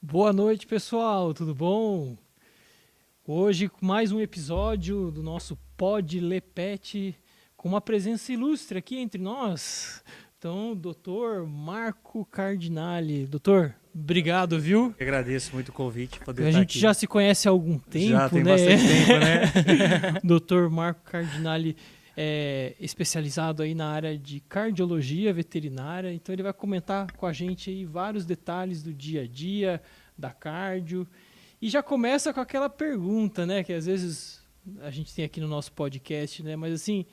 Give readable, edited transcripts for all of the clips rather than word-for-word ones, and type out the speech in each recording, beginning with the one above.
Boa noite, pessoal, tudo bom? Hoje, mais um episódio do nosso Pod Lepete, com uma presença ilustre aqui entre nós. Então, doutor Marco Cardinale. Doutor, obrigado, viu? Eu agradeço muito o convite, poder A estar gente aqui. já se conhece há algum tempo, Já tem né? bastante tempo, né? Doutor Marco Cardinale é especializado aí na área de cardiologia veterinária, então ele vai comentar com a gente aí vários detalhes do dia a dia, da cardio. E já começa com aquela pergunta, né, que às vezes a gente tem aqui no nosso podcast, né, mas assim,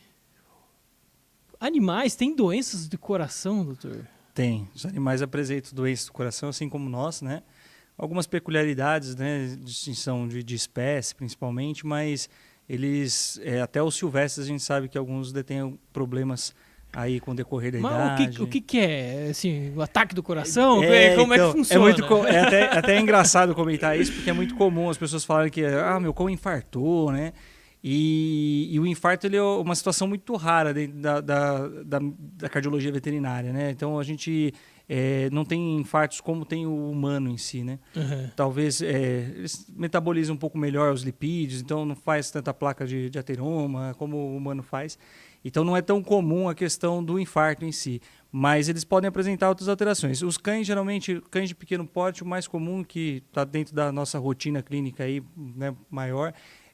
animais têm doenças de coração, doutor? Tem. Os animais apresentam doenças do coração, assim como nós, né? Algumas peculiaridades, né? Distinção de espécie, principalmente, mas eles, até os silvestres, a gente sabe que alguns detêm problemas aí com o decorrer da Mas idade. o que é? Assim, o ataque do coração? Como é Então, que funciona? até engraçado comentar isso, porque é muito comum as pessoas falarem que meu cão infartou, né? E o infarto ele é uma situação muito rara dentro da cardiologia veterinária, né? Então a gente não tem infartos como tem o humano em si, né? Uhum. Talvez eles metabolizam um pouco melhor os lipídios, então não faz tanta placa de ateroma como o humano faz. Então não é tão comum a questão do infarto em si, mas eles podem apresentar outras alterações. Os cães, geralmente, cães de pequeno porte, o mais comum que está dentro da nossa rotina clínica aí, né, maior,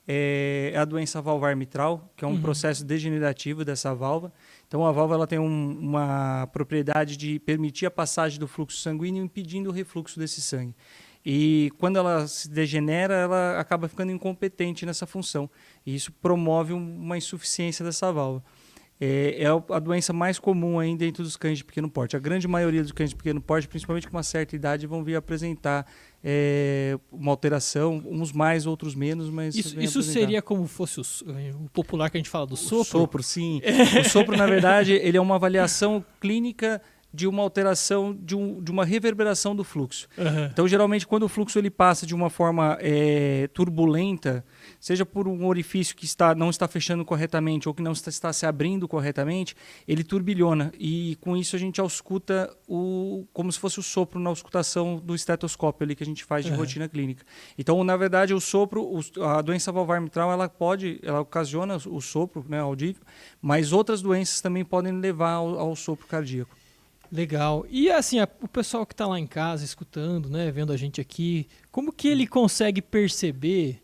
é a doença valvar mitral, que é um processo degenerativo dessa válvula. Então a válvula ela tem uma propriedade de permitir a passagem do fluxo sanguíneo, impedindo o refluxo desse sangue. E quando ela se degenera, ela acaba ficando incompetente nessa função. E isso promove uma insuficiência dessa válvula. É a doença mais comum ainda dentro dos cães de pequeno porte. A grande maioria dos cães de pequeno porte, principalmente com uma certa idade, vão vir apresentar uma alteração, uns mais, outros menos, mas Isso seria como fosse o popular que a gente fala do sopro? O sopro, sim. O sopro, na verdade, ele é uma avaliação clínica de uma alteração, de uma reverberação do fluxo. Uhum. Então, geralmente, quando o fluxo ele passa de uma forma turbulenta, seja por um orifício que não está fechando corretamente ou que não está se abrindo corretamente, ele turbilhona. E com isso a gente ausculta como se fosse o sopro na auscultação do estetoscópio ali que a gente faz de rotina clínica. Então, na verdade, o sopro, a doença valvar mitral, ela ocasiona o sopro, né, audível, mas outras doenças também podem levar ao sopro cardíaco. Legal. E assim, o pessoal que está lá em casa escutando, né, vendo a gente aqui, como que ele consegue perceber?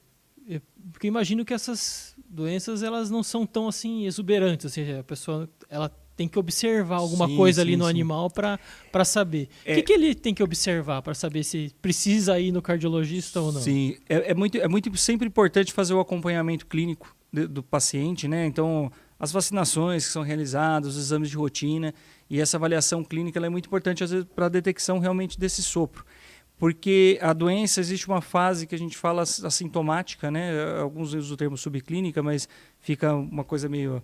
Porque eu imagino que essas doenças elas não são tão assim exuberantes, ou seja, a pessoa ela tem que observar alguma coisa ali no animal para saber. O que ele tem que observar para saber se precisa ir no cardiologista ou não? Sim, é muito sempre importante fazer o acompanhamento clínico do paciente, né? Então, as vacinações que são realizadas, os exames de rotina e essa avaliação clínica ela é muito importante às vezes para a detecção realmente desse sopro. Porque a doença, existe uma fase que a gente fala assintomática, né? Alguns usam o termo subclínica, mas fica uma coisa meio...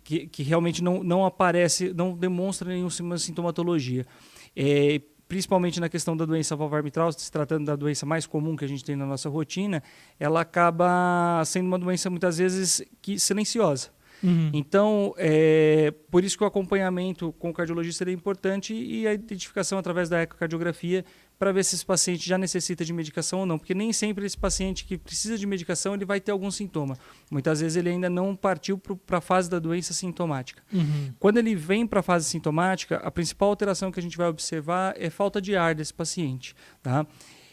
que realmente não aparece, não demonstra nenhuma sintomatologia. Principalmente na questão da doença valvar mitral, se tratando da doença mais comum que a gente tem na nossa rotina, ela acaba sendo uma doença muitas vezes silenciosa. Uhum. Então, por isso que o acompanhamento com o cardiologista é importante e a identificação através da ecocardiografia para ver se esse paciente já necessita de medicação ou não, porque nem sempre esse paciente que precisa de medicação ele vai ter algum sintoma. Muitas vezes ele ainda não partiu para a fase da doença sintomática. Uhum. Quando ele vem para a fase sintomática, a principal alteração que a gente vai observar é falta de ar desse paciente, tá?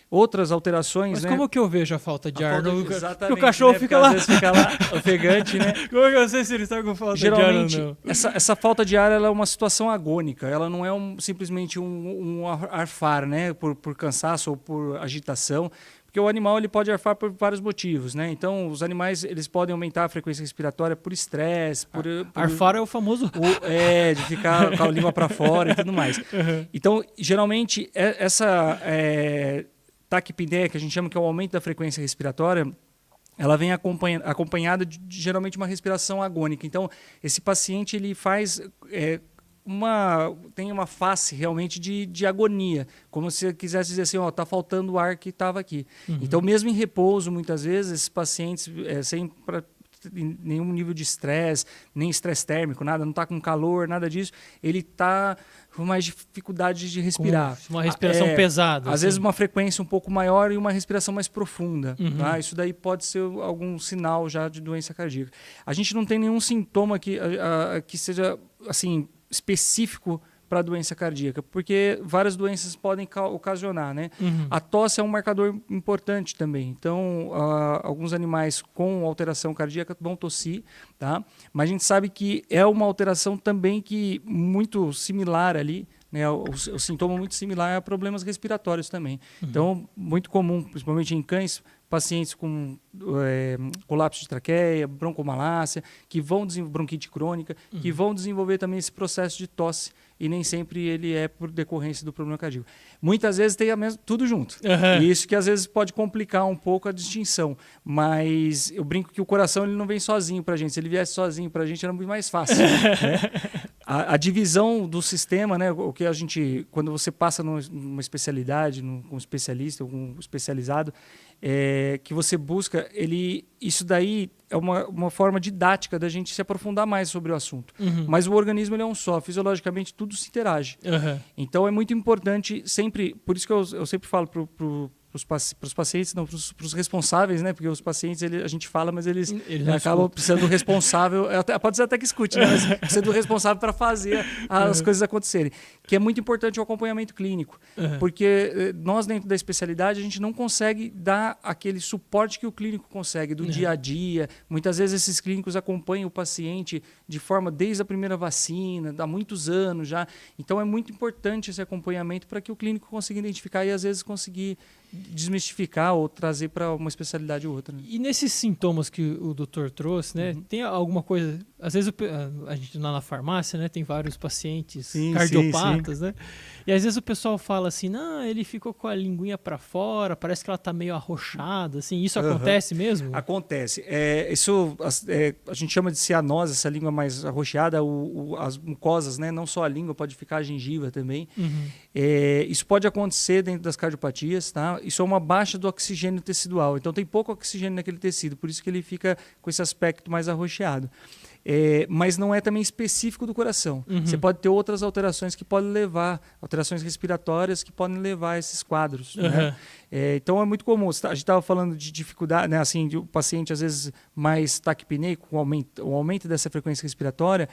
Outras alterações, Mas né? como que eu vejo a falta de ar? Exatamente, Porque o cachorro né? fica lá. Às vezes fica lá ofegante, né? Como é que eu sei se ele está com falta Geralmente, de ar ou não? essa falta de ar ela é uma situação agônica, ela não é simplesmente um arfar, né? Por cansaço ou por agitação, porque o animal ele pode arfar por vários motivos, né? Então, os animais eles podem aumentar a frequência respiratória por estresse, Arfar é o famoso... de ficar com a língua para fora e tudo mais. Uhum. Então, geralmente, essa taquipneia, que a gente chama que é o aumento da frequência respiratória, ela vem acompanhada de geralmente uma respiração agônica. Então, esse paciente ele faz tem uma face realmente de agonia, como se quisesse dizer assim, tá faltando o ar que estava aqui. Uhum. Então, mesmo em repouso, muitas vezes, esses pacientes, sem nenhum nível de estresse, nem estresse térmico, nada, não está com calor, nada disso. Ele está com mais dificuldade de respirar. Uma respiração pesada. Às assim. vezes uma frequência um pouco maior e uma respiração mais profunda. Uhum. Tá? Isso daí pode ser algum sinal já de doença cardíaca. A gente não tem nenhum sintoma que seja assim, específico para a doença cardíaca, porque várias doenças podem ocasionar, né? Uhum. A tosse é um marcador importante também. Então, alguns animais com alteração cardíaca vão tossir, tá? Mas a gente sabe que é uma alteração também que muito similar ali, né? O sintoma muito similar a problemas respiratórios também. Uhum. Então, muito comum, principalmente em cães, pacientes com colapso de traqueia, broncomalácia, que vão desenvolver bronquite crônica, que vão desenvolver também esse processo de tosse, e nem sempre ele é por decorrência do problema cardíaco. Muitas vezes tem tudo junto. Uhum. E isso que às vezes pode complicar um pouco a distinção. Mas eu brinco que o coração ele não vem sozinho para a gente. Se ele viesse sozinho para a gente era muito mais fácil. Né? A divisão do sistema, né, o que a gente, quando você passa numa especialidade, com um especialista, algum especializado, que você busca, isso daí é uma forma didática da gente se aprofundar mais sobre o assunto. Uhum. Mas o organismo ele é um só, fisiologicamente tudo se interage. Uhum. Então é muito importante sempre, por isso que eu sempre falo para os pacientes, não, para os responsáveis, né? Porque os pacientes a gente fala, mas eles acabam precisando do responsável, pode ser até que escute, né? Mas precisa do responsável para fazer as coisas acontecerem. Que é muito importante o acompanhamento clínico, porque nós dentro da especialidade a gente não consegue dar aquele suporte que o clínico consegue do dia a dia. Muitas vezes esses clínicos acompanham o paciente de forma desde a primeira vacina, há muitos anos já. Então é muito importante esse acompanhamento para que o clínico consiga identificar e às vezes conseguir desmistificar ou trazer para uma especialidade ou outra. Né? E nesses sintomas que o doutor trouxe, né? Tem alguma coisa... Às vezes a gente lá na farmácia, né? Tem vários pacientes cardiopatas, né? E às vezes o pessoal fala assim, não, ele ficou com a linguinha para fora, parece que ela tá meio arroxada, assim. Isso acontece mesmo? Acontece. A gente chama de cianose, essa língua mais arroxeada, as mucosas, né? Não só a língua, pode ficar a gengiva também. Uhum. Isso pode acontecer dentro das cardiopatias, tá? Isso é uma baixa do oxigênio tecidual. Então tem pouco oxigênio naquele tecido, por isso que ele fica com esse aspecto mais arroxeado. Mas não é também específico do coração. Você pode ter outras alterações que podem levar, alterações respiratórias que podem levar a esses quadros. Né? Então é muito comum. A gente estava falando de dificuldade, né? Assim, de o paciente às vezes mais taquipneico, com o aumento dessa frequência respiratória.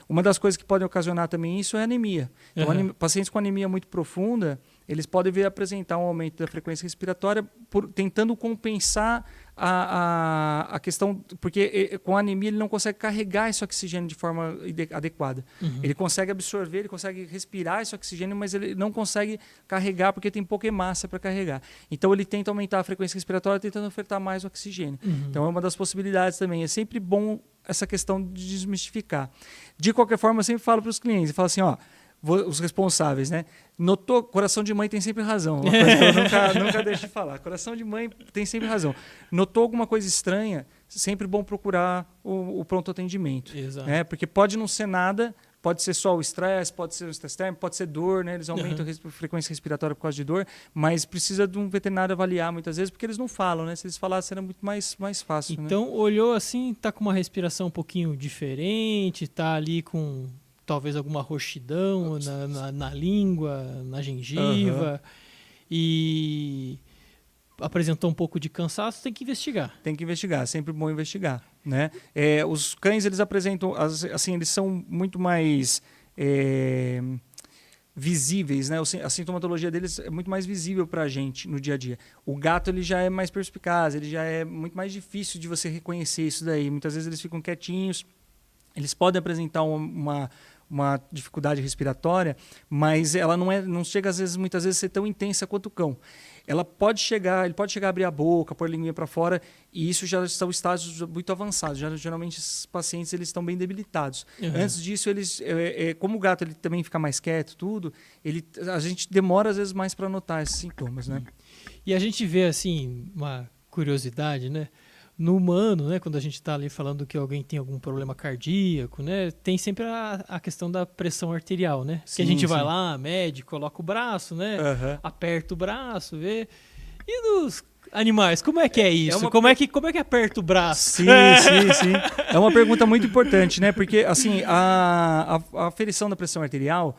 Uma das coisas que podem ocasionar também isso é a anemia. Então, pacientes com anemia muito profunda, eles podem vir apresentar um aumento da frequência respiratória tentando compensar a questão, porque com a anemia ele não consegue carregar esse oxigênio de forma adequada. Ele consegue absorver, ele consegue respirar esse oxigênio, mas ele não consegue carregar porque tem pouca hemácia para carregar. Então ele tenta aumentar a frequência respiratória tentando ofertar mais oxigênio. Então é uma das possibilidades também. É sempre bom essa questão de desmistificar. De qualquer forma, eu sempre falo para os clientes, eu falo assim, os responsáveis, né? Notou, coração de mãe tem sempre razão. Uma coisa que eu nunca deixo de falar. Coração de mãe tem sempre razão. Notou alguma coisa estranha, sempre bom procurar o pronto atendimento. Exato. Né? Porque pode não ser nada, pode ser só o estresse, pode ser o estresse térmico, pode ser dor, né? Eles aumentam a frequência respiratória por causa de dor, mas precisa de um veterinário avaliar muitas vezes, porque eles não falam, né? Se eles falassem, era muito mais fácil. Então, olhou assim, tá com uma respiração um pouquinho diferente, tá ali com... talvez alguma roxidão na língua, na gengiva, e apresentou um pouco de cansaço, tem que investigar. Tem que investigar, é sempre bom investigar. Né? Os cães, eles apresentam, assim, eles são muito mais visíveis, né? A sintomatologia deles é muito mais visível para a gente no dia a dia. O gato, ele já é mais perspicaz, ele já é muito mais difícil de você reconhecer isso daí. Muitas vezes eles ficam quietinhos, eles podem apresentar uma dificuldade respiratória, mas ela não chega muitas vezes a ser tão intensa quanto o cão. Ele pode chegar a abrir a boca, pôr a linguinha para fora, e isso já são estágios muito avançados. Geralmente esses pacientes eles estão bem debilitados. Antes disso, como o gato ele também fica mais quieto, tudo, a gente demora às vezes mais para notar esses sintomas, né? E a gente vê assim uma curiosidade, né? No humano, né, quando a gente está ali falando que alguém tem algum problema cardíaco, né, tem sempre a questão da pressão arterial, né? Sim, que a gente vai lá, mede, coloca o braço, né, Uhum. aperta o braço, vê. E nos animais, como é que é isso? Como é que aperta o braço? Sim. É uma pergunta muito importante, né? Porque, assim, a aferição da pressão arterial,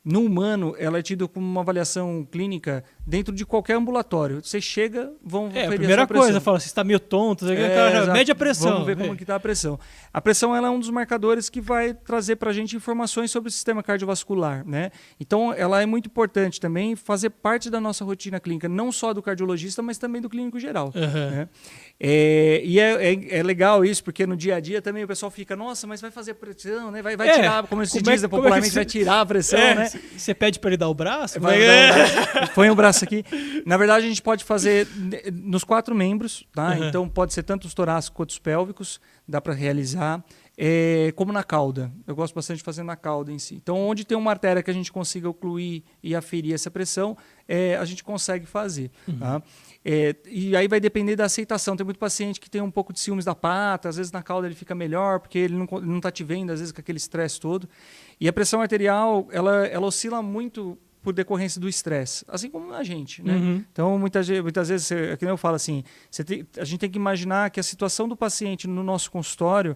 no humano, ela é tida como uma avaliação clínica dentro de qualquer ambulatório. Você chega, vão a aferir primeira a sua pressão. coisa, fala, você está meio tonto, o cara já mede a pressão. Vamos ver como que está a pressão. A pressão ela é um dos marcadores que vai trazer para a gente informações sobre o sistema cardiovascular, né? Então, ela é muito importante também fazer parte da nossa rotina clínica, não só do cardiologista, mas também do clínico geral. Né? E é legal isso, porque no dia a dia também o pessoal fica, nossa, mas vai fazer pressão, né? Vai tirar, como se diz popularmente, vai tirar a pressão, né? Você pede para ele dar o braço? Põe o braço aqui. Na verdade, a gente pode fazer nos 4 membros, tá? Então, pode ser tanto os torácicos quanto os pélvicos, dá para realizar. Como na cauda. Eu gosto bastante de fazer na cauda em si. Então, onde tem uma artéria que a gente consiga ocluir e aferir essa pressão, a gente consegue fazer. Tá? E aí vai depender da aceitação. Tem muito paciente que tem um pouco de ciúmes da pata, às vezes na cauda ele fica melhor, porque ele não está te vendo, às vezes com aquele estresse todo. E a pressão arterial, ela oscila muito por decorrência do estresse, assim como a gente, né? Então, muitas vezes, que nem eu falo assim, a gente tem que imaginar que a situação do paciente no nosso consultório,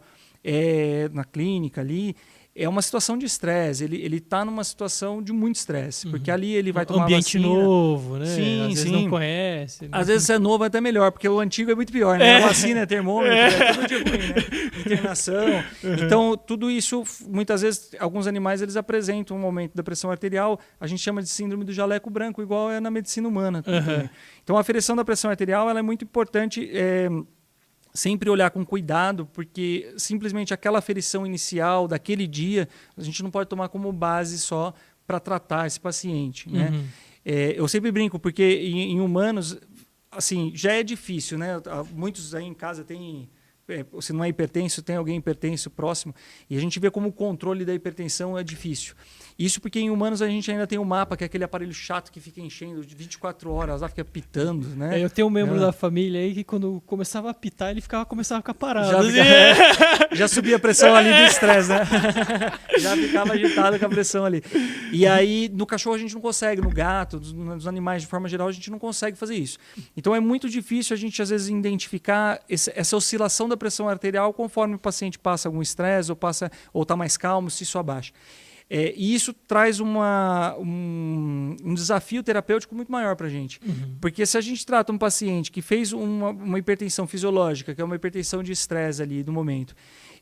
na clínica ali, é uma situação de estresse. Ele está numa situação de muito estresse, porque ali ele vai tomar ambiente vacina. Novo, né? Sim, às vezes não conhece. Né? Às vezes se é novo é até melhor, porque o antigo é muito pior, né? A vacina é termômetro, é tudo de ruim, né? Internação. Então, tudo isso, muitas vezes, alguns animais eles apresentam um aumento da pressão arterial, a gente chama de síndrome do jaleco branco, igual é na medicina humana. Então, a aferição da pressão arterial ela é muito importante, sempre olhar com cuidado, porque simplesmente aquela aferição inicial daquele dia, a gente não pode tomar como base só para tratar esse paciente, né? Eu sempre brinco, porque em humanos, assim, já é difícil, né? Muitos aí em casa têm, se não é hipertenso, tem alguém hipertenso próximo, e a gente vê como o controle da hipertensão é difícil. Isso porque em humanos a gente ainda tem o mapa, que é aquele aparelho chato que fica enchendo de 24 horas, lá fica pitando, né? Eu tenho um membro da família aí que quando começava a pitar, ele começava a ficar parado. Já subia a pressão ali do estresse, né? Já ficava agitado com a pressão ali. E aí, no cachorro a gente não consegue, no gato, nos animais de forma geral, a gente não consegue fazer isso. Então é muito difícil a gente, às vezes, identificar essa oscilação da pressão arterial conforme o paciente passa algum estresse ou está mais calmo, se isso abaixa. E isso traz um desafio terapêutico muito maior para a gente. Porque se a gente trata um paciente que fez uma hipertensão fisiológica, que é uma hipertensão de estresse ali do momento,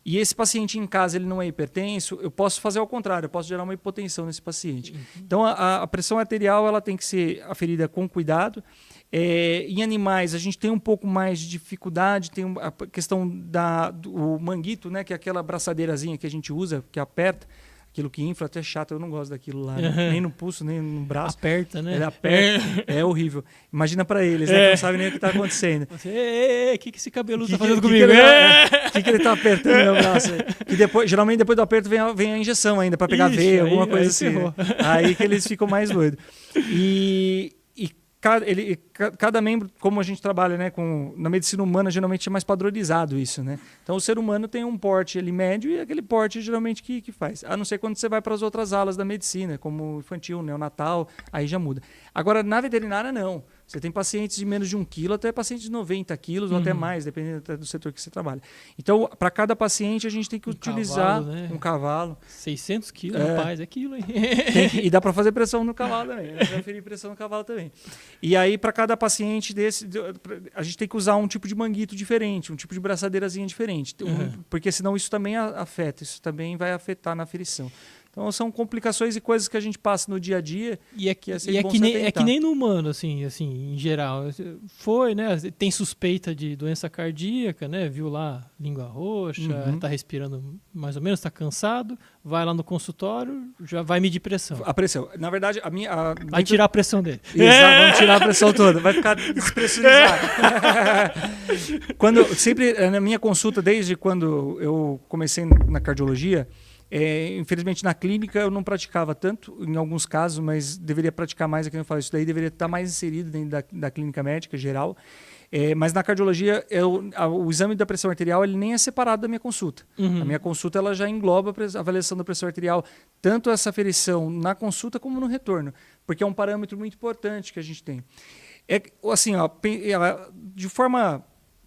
e esse paciente em casa ele não é hipertenso, eu posso fazer ao contrário, eu posso gerar uma hipotensão nesse paciente. Então a pressão arterial ela tem que ser aferida com cuidado. Em animais a gente tem um pouco mais de dificuldade, tem a questão do manguito, né, que é aquela braçadeirazinha que a gente usa, que aperta. Aquilo que infla, até chato, eu não gosto daquilo lá. Né? Nem no pulso, nem no braço. Aperta, né? Ele aperta, é horrível. Imagina para eles, né? Que não sabem nem o que está acontecendo. O que esse cabeludo está fazendo comigo? O que ele está apertando no meu braço? E geralmente, depois do aperto, vem a injeção ainda, para pegar veia, alguma coisa assim. Né? Aí que eles ficam mais doidos. Cada membro, como a gente trabalha, né, na medicina humana, geralmente é mais padronizado isso, né? Então o ser humano tem um porte ali médio e aquele porte geralmente que faz. A não ser quando você vai para as outras alas da medicina, como infantil, neonatal, aí já muda. Agora, na veterinária, não. Você tem pacientes de menos de 1 quilo até pacientes de 90 quilos ou até mais, dependendo do setor que você trabalha. Então, para cada paciente, a gente tem que utilizar um cavalo. 600 quilos, rapaz, é quilo, hein? E dá para fazer pressão no cavalo também. Dá para ferir pressão no cavalo também. E aí, para cada paciente desse, a gente tem que usar um tipo de manguito diferente, um tipo de braçadeirazinha diferente. Porque senão isso também afeta, isso também vai afetar na aferição. Então são complicações e coisas que a gente passa no dia a dia. E é que nem no humano, assim, em geral. Foi, né? Tem suspeita de doença cardíaca, né? Viu lá língua roxa, tá respirando mais ou menos, tá cansado, vai lá no consultório, já vai medir pressão. A pressão. Na verdade, vai tirar a pressão dele. Exato, vamos tirar a pressão toda, vai ficar despressurizado. Sempre na minha consulta, desde quando eu comecei na cardiologia, infelizmente na clínica eu não praticava tanto, em alguns casos, mas deveria praticar mais, aqui eu falo, isso daí deveria estar mais inserido dentro da clínica médica geral. Mas na cardiologia, o exame da pressão arterial ele nem é separado da minha consulta. A minha consulta ela já engloba a avaliação da pressão arterial, tanto essa aferição na consulta como no retorno, porque é um parâmetro muito importante que a gente tem. Assim, ó, de forma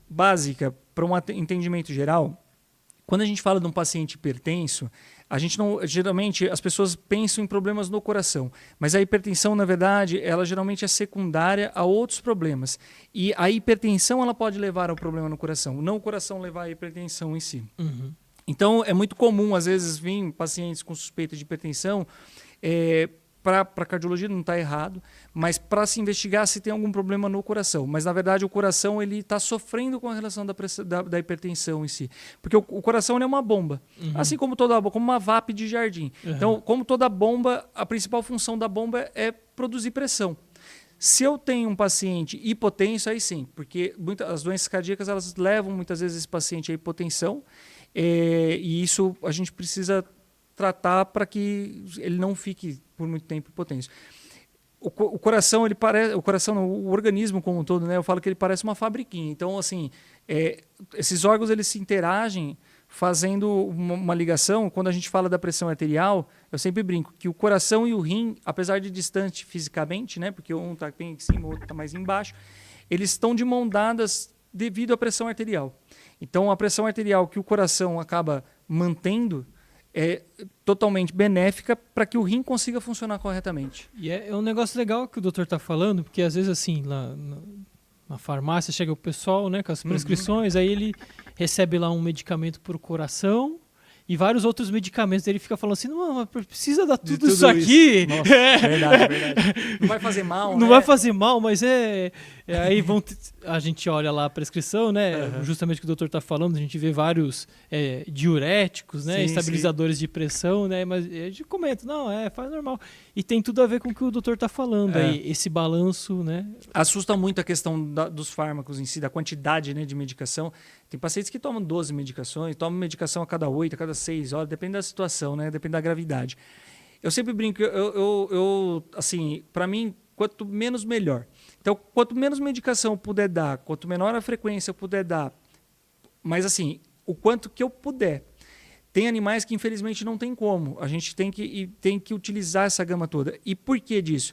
básica, para um entendimento geral, quando a gente fala de um paciente hipertenso, a gente não, geralmente as pessoas pensam em problemas no coração, mas a hipertensão, na verdade, ela geralmente é secundária a outros problemas. E a hipertensão ela pode levar ao problema no coração, não o coração levar à hipertensão em si. Uhum. Então, é muito comum, às vezes, vir pacientes com suspeita de hipertensão, para a cardiologia não está errado, mas para se investigar se tem algum problema no coração. Mas, na verdade, o coração ele está sofrendo com a relação da hipertensão em si. Porque o coração ele é uma bomba, assim como como uma VAP de jardim. Então, como toda bomba, a principal função da bomba é produzir pressão. Se eu tenho um paciente hipotenso, aí sim, porque as doenças cardíacas elas levam muitas vezes esse paciente à hipotensão, e isso a gente precisa tratar para que ele não fique por muito tempo hipotenso. O coração, ele parece, o organismo como um todo, né? Eu falo que ele parece uma fabriquinha. Então, assim, esses órgãos eles se interagem fazendo uma ligação. Quando a gente fala da pressão arterial, eu sempre brinco que o coração e o rim, apesar de distante fisicamente, né? Porque um está bem em cima, o outro está mais embaixo, eles estão de mão dadas devido à pressão arterial. Então, a pressão arterial que o coração acaba mantendo é totalmente benéfica para que o rim consiga funcionar corretamente. E é um negócio legal que o doutor está falando, porque às vezes assim, lá na farmácia chega o pessoal, né, com as prescrições, aí ele recebe lá um medicamento para o coração e vários outros medicamentos. Ele fica falando assim, não, mas precisa dar tudo isso aqui. Nossa, verdade. Não vai fazer mal, Não vai fazer mal, mas aí a gente olha lá a prescrição, né? Justamente o que o doutor está falando, a gente vê vários diuréticos, né? Sim, Estabilizadores de pressão, né? Mas a gente comenta, não, faz normal. E tem tudo a ver com o que o doutor está falando aí, esse balanço, né? Assusta muito a questão dos fármacos em si, da quantidade, né, de medicação. Tem pacientes que tomam 12 medicações, tomam medicação a cada 8, a cada 6 horas, depende da situação, né? Depende da gravidade. Eu sempre brinco, assim, para mim, quanto menos, melhor. Então, quanto menos medicação eu puder dar, quanto menor a frequência eu puder dar, mas assim, o quanto que eu puder. Tem animais que, infelizmente, não tem como. A gente tem que utilizar essa gama toda. E por que disso?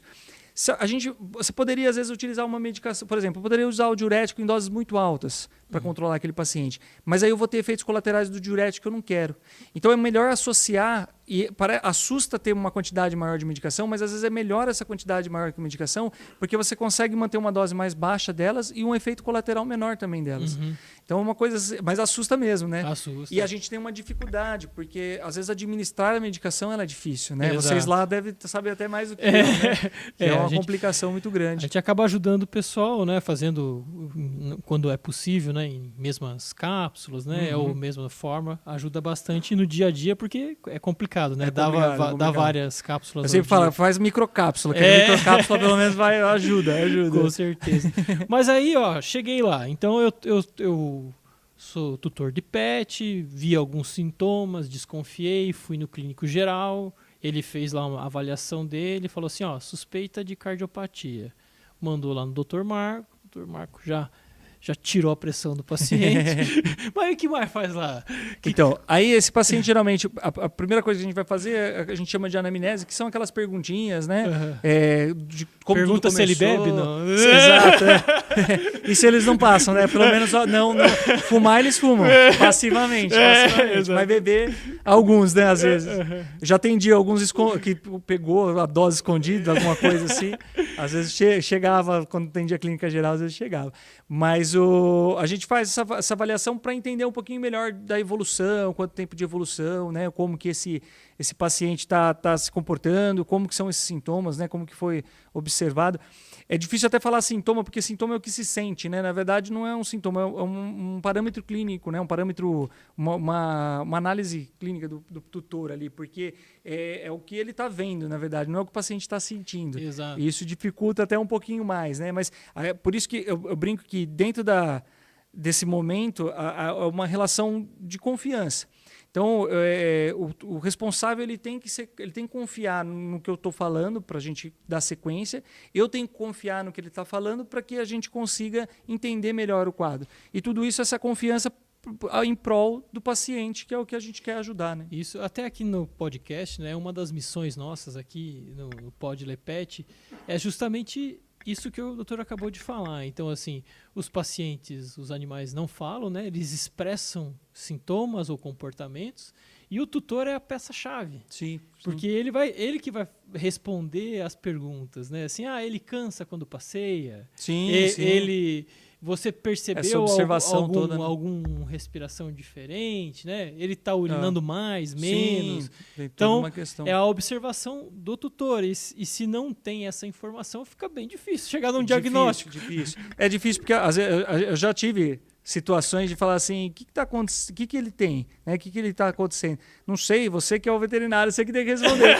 Você poderia, às vezes, utilizar uma medicação. Por exemplo, eu poderia usar o diurético em doses muito altas para controlar aquele paciente. Mas aí eu vou ter efeitos colaterais do diurético que eu não quero. Então é melhor associar, e assusta ter uma quantidade maior de medicação, mas às vezes é melhor essa quantidade maior de medicação, porque você consegue manter uma dose mais baixa delas e um efeito colateral menor também delas. Então é uma coisa. Mas assusta mesmo, né? Assusta. E a gente tem uma dificuldade, porque às vezes administrar a medicação ela é difícil, né? Exato. Vocês lá devem saber até mais do que eu, né? Que é uma complicação muito grande. A gente acaba ajudando o pessoal, né? Fazendo, quando é possível, né? Em mesmas cápsulas, né? Ou mesma forma, ajuda bastante no dia a dia, porque é complicado, né? Dá várias cápsulas. Eu sempre falo, faz microcápsula, que a microcápsula pelo menos ajuda. Com certeza. Mas aí, ó, cheguei lá. Então eu sou tutor de pet, vi alguns sintomas, desconfiei, fui no clínico geral. Ele fez lá uma avaliação dele, falou assim, ó, suspeita de cardiopatia. Mandou lá no Dr. Marco, o Dr. Marco já tirou a pressão do paciente. Mas o que mais faz lá? Então, aí esse paciente geralmente, a primeira coisa que a gente vai fazer, a gente chama de anamnese, que são aquelas perguntinhas, né? De como pergunta se ele bebe, não? Exato. E se eles não passam, né? Pelo menos não. Fumar eles fumam, passivamente. Mas beber, alguns, né? Às vezes. Já atendi alguns que pegou a dose escondida, alguma coisa assim. Às vezes chegava, quando atendia a clínica geral, às vezes chegava. Mas a gente faz essa avaliação para entender um pouquinho melhor da evolução, quanto tempo de evolução, né? Como que esse paciente está se comportando, como que são esses sintomas, né? Como que foi observado. É difícil até falar sintoma, porque sintoma é o que se sente, né? Na verdade, não é um sintoma, é um parâmetro clínico, né? Um parâmetro, uma análise clínica do tutor ali, porque é o que ele está vendo, na verdade, não é o que o paciente está sentindo. Exato. E isso dificulta até um pouquinho mais, né? Mas por isso que eu brinco que dentro desse momento há uma relação de confiança. Então, o responsável ele tem que confiar no que eu estou falando para a gente dar sequência. Eu tenho que confiar no que ele está falando para que a gente consiga entender melhor o quadro. E tudo isso, essa confiança em prol do paciente, que é o que a gente quer ajudar, né? Isso, até aqui no podcast, né? Uma das missões nossas aqui no Pod Lepet é justamente isso que o doutor acabou de falar. Então, assim, os pacientes, os animais não falam, né? Eles expressam sintomas ou comportamentos e o tutor é a peça-chave. Sim. Porque ele que vai responder as perguntas, né? Assim, ele cansa quando passeia. Sim, sim. Você Essa percebeu observação toda, né? algum respiração diferente, né? Ele está urinando mais, menos. Sim, tem toda Então, uma questão. é a observação do tutor. E se não tem essa informação, fica bem difícil chegar num diagnóstico. Difícil. É difícil porque às vezes, eu já tive situações de falar assim, o que tá acontecendo, o que ele tem, né? O que ele está acontecendo? Não sei, você que é o veterinário, você que tem que responder.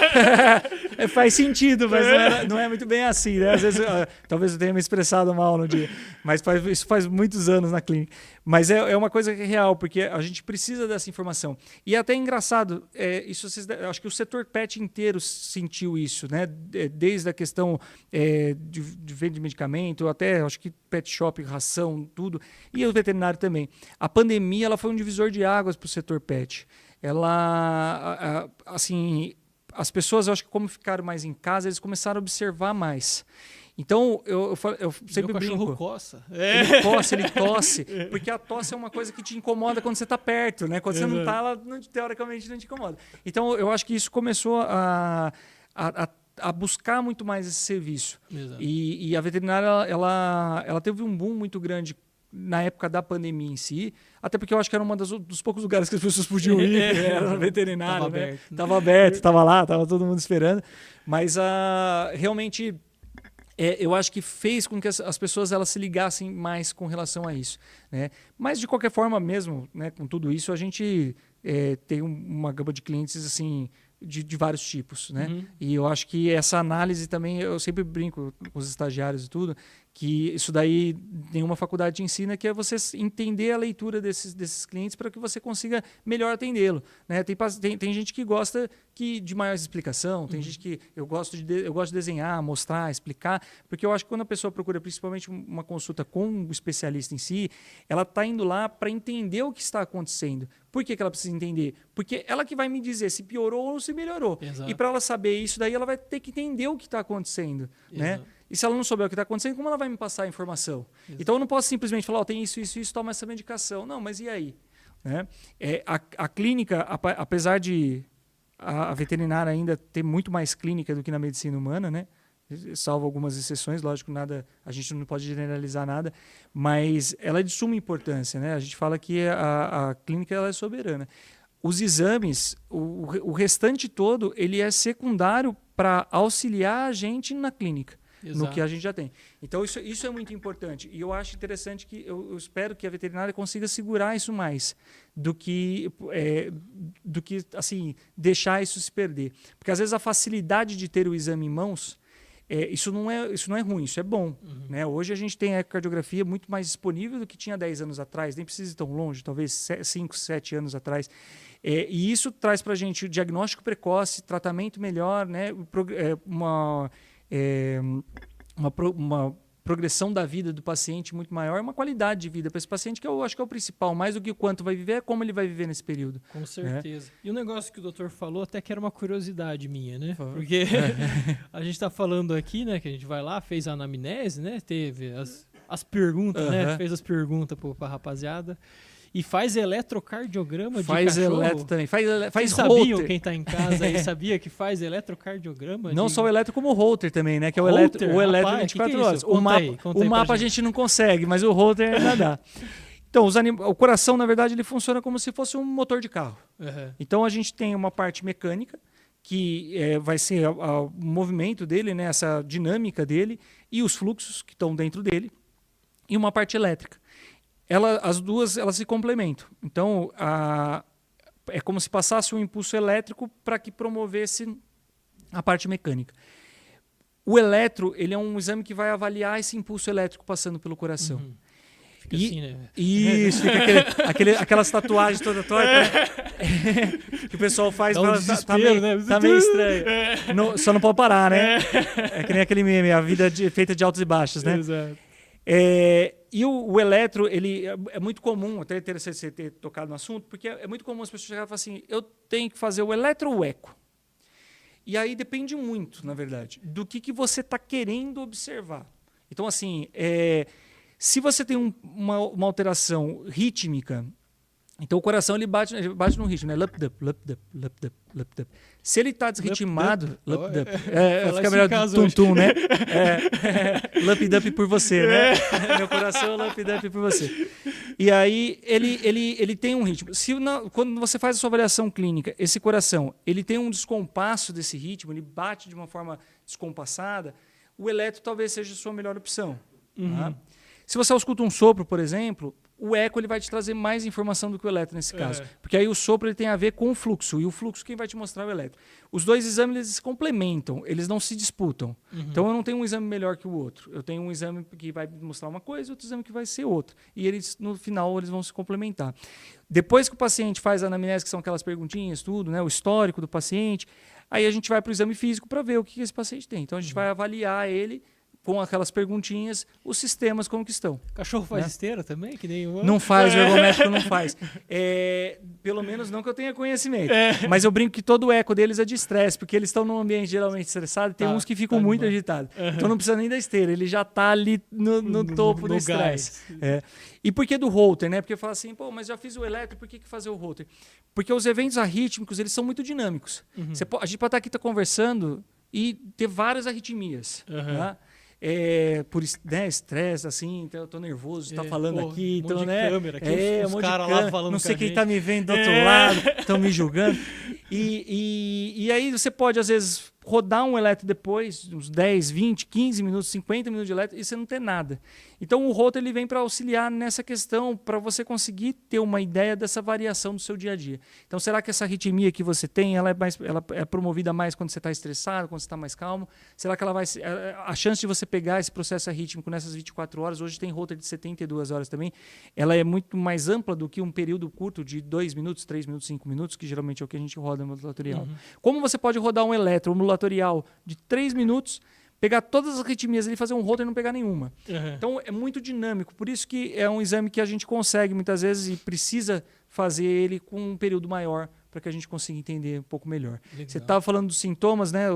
Faz sentido, mas não é muito bem assim, né? Às vezes, talvez eu tenha me expressado mal no dia, mas isso faz muitos anos na clínica. Mas é uma coisa que é real, porque a gente precisa dessa informação. E é até engraçado, acho que o setor pet inteiro sentiu isso, né? Desde a questão de venda de medicamento, até acho que pet shop, ração, tudo, e o veterinário também. A pandemia ela foi um divisor de águas para o setor pet. Ela, assim, as pessoas, eu acho que como ficaram mais em casa, eles começaram a observar mais. Então, eu sempre brinco. O cachorro coça. Ele tosse, porque a tosse é uma coisa que te incomoda quando você está perto, né? Quando você não está, ela teoricamente não te incomoda. Então, eu acho que isso começou a buscar muito mais esse serviço. E a veterinária, ela teve um boom muito grande na época da pandemia em si, até porque eu acho que era um dos poucos lugares que as pessoas podiam ir, era na veterinária, né? Tava aberto, estava lá, estava todo mundo esperando. Mas realmente... eu acho que fez com que as pessoas elas se ligassem mais com relação a isso, né? Mas, de qualquer forma mesmo, né, com tudo isso, a gente tem uma gama de clientes assim, de vários tipos, né? Uhum. E eu acho que essa análise também, eu sempre brinco com os estagiários e tudo, que isso daí nenhuma faculdade te ensina, que é você entender a leitura desses clientes para que você consiga melhor atendê-lo, né? Tem gente que gosta de maior explicação, tem gente que eu gosto de desenhar, mostrar, explicar, porque eu acho que quando a pessoa procura principalmente uma consulta com um especialista em si, ela está indo lá para entender o que está acontecendo. Por que ela precisa entender? Porque ela que vai me dizer se piorou ou se melhorou. Exato. E para ela saber isso daí, ela vai ter que entender o que está acontecendo, né? E se ela não souber o que está acontecendo, como ela vai me passar a informação? Exato. Então eu não posso simplesmente falar, tem isso, toma essa medicação. Não, mas e aí? Né? A clínica, apesar de a veterinária ainda ter muito mais clínica do que na medicina humana, né? Salvo algumas exceções, lógico, a gente não pode generalizar nada, mas ela é de suma importância, né? A gente fala que a clínica ela é soberana. Os exames, o restante todo, ele é secundário para auxiliar a gente na clínica. Exato. No que a gente já tem. Então, isso é muito importante. E eu acho interessante que eu espero que a veterinária consiga segurar isso mais do que assim, deixar isso se perder. Porque, às vezes, a facilidade de ter o exame em mãos, isso não é ruim, isso é bom. Uhum. Né? Hoje a gente tem a ecocardiografia muito mais disponível do que tinha 10 anos atrás, nem precisa ir tão longe, talvez 5, 7 anos atrás. E isso traz para a gente o diagnóstico precoce, tratamento melhor, né? Uma progressão da vida do paciente muito maior, uma qualidade de vida para esse paciente, que eu acho que é o principal. Mais do que o quanto vai viver, é como ele vai viver nesse período. Com certeza. E o negócio que o doutor falou, até que era uma curiosidade minha, né? Porque a gente está falando aqui, né, que a gente vai lá, fez a anamnese, né? Teve as perguntas, né? Fez as perguntas para a rapaziada. E faz eletrocardiograma de cachorro. Faz eletro também. Faz Vocês sabiam, quem está em casa aí, sabia que faz eletrocardiograma? Não só o eletro, como o Holter também, né? Que é o eletro 24 horas. O mapa a gente não consegue, mas o Holter ainda dá. Então, o coração, na verdade, ele funciona como se fosse um motor de carro. Uhum. Então, a gente tem uma parte mecânica, que vai ser o movimento dele, né? Essa dinâmica dele, e os fluxos que estão dentro dele, e uma parte elétrica. As duas elas se complementam. Então, é como se passasse um impulso elétrico para que promovesse a parte mecânica. O eletro, ele é um exame que vai avaliar esse impulso elétrico passando pelo coração. Uhum. Fica assim, né? Isso, fica aquelas tatuagens toda torta, né? Que o pessoal faz. Tá meio estranho. Só não pode parar, né? É que nem aquele meme, a vida feita de altos e baixos, né? Exato. E o eletro, ele é muito comum, até interessante você ter tocado no assunto, porque é muito comum as pessoas chegarem e falar assim, eu tenho que fazer o eletro ou o eco? E aí depende muito, na verdade, do que você está querendo observar. Então, assim, se você tem uma alteração rítmica, então o coração ele bate no ritmo, né? Lup, dup, lup, dup, lup, dup, lup, dup. Se ele está desritmado, lup, dup, fica melhor do tum-tum, né? Lup, dup por você, né? Meu coração, lup, dup por você. E aí ele tem um ritmo. Quando você faz a sua avaliação clínica, esse coração ele tem um descompasso desse ritmo, ele bate de uma forma descompassada, o eletro talvez seja a sua melhor opção. Tá? Se você escuta um sopro, por exemplo, o eco ele vai te trazer mais informação do que o eletro nesse caso. Porque aí o sopro ele tem a ver com o fluxo. E o fluxo quem vai te mostrar é o eletro. Os dois exames eles se complementam, eles não se disputam. Então eu não tenho um exame melhor que o outro. Eu tenho um exame que vai mostrar uma coisa e outro exame que vai ser outro. E eles, no final, eles vão se complementar. Depois que o paciente faz a anamnese, que são aquelas perguntinhas, tudo, né, o histórico do paciente, aí a gente vai para o exame físico para ver o que esse paciente tem. Então a gente vai avaliar ele com aquelas perguntinhas, os sistemas como que estão. Cachorro faz esteira também? Que nem humano? Não faz, o ergométrico não faz. Pelo menos não que eu tenha conhecimento. Mas eu brinco que todo o eco deles é de estresse, porque eles estão num ambiente geralmente estressado e tem uns que ficam muito agitados. Então não precisa nem da esteira, ele já está ali no topo do estresse. E por que do Holter, né? Porque fala assim, pô, mas já fiz o eletro, por que fazer o Holter? Porque os eventos arrítmicos, eles são muito dinâmicos. A gente pode estar aqui conversando e ter várias arritmias, tá? Por estresse, assim, então eu tô nervoso de estar falando aqui, então, né? Câmera, aqui, os um caras lá falando não sei com quem a tá me vendo do outro lado, estão me julgando. E aí você pode, às vezes, rodar um eletro depois, uns 10, 20, 15 minutos, 50 minutos de eletro, e você não ter nada. Então o Holter ele vem para auxiliar nessa questão, para você conseguir ter uma ideia dessa variação do seu dia a dia. Então será que essa arritmia que você tem, ela é promovida mais quando você está estressado, quando você está mais calmo? Será que ela vai... A chance de você pegar esse processo arrítmico nessas 24 horas, hoje tem Holter de 72 horas também, ela é muito mais ampla do que um período curto de 2 minutos, 3 minutos, 5 minutos, que geralmente é o que a gente roda no ambulatorial. Como você pode rodar um eletro ambulatorial de 3 minutos, pegar todas as arritmias ali e fazer um Holter e não pegar nenhuma. Então é muito dinâmico, por isso que é um exame que a gente consegue muitas vezes e precisa fazer ele com um período maior para que a gente consiga entender um pouco melhor. Legal. Você estava falando dos sintomas, né?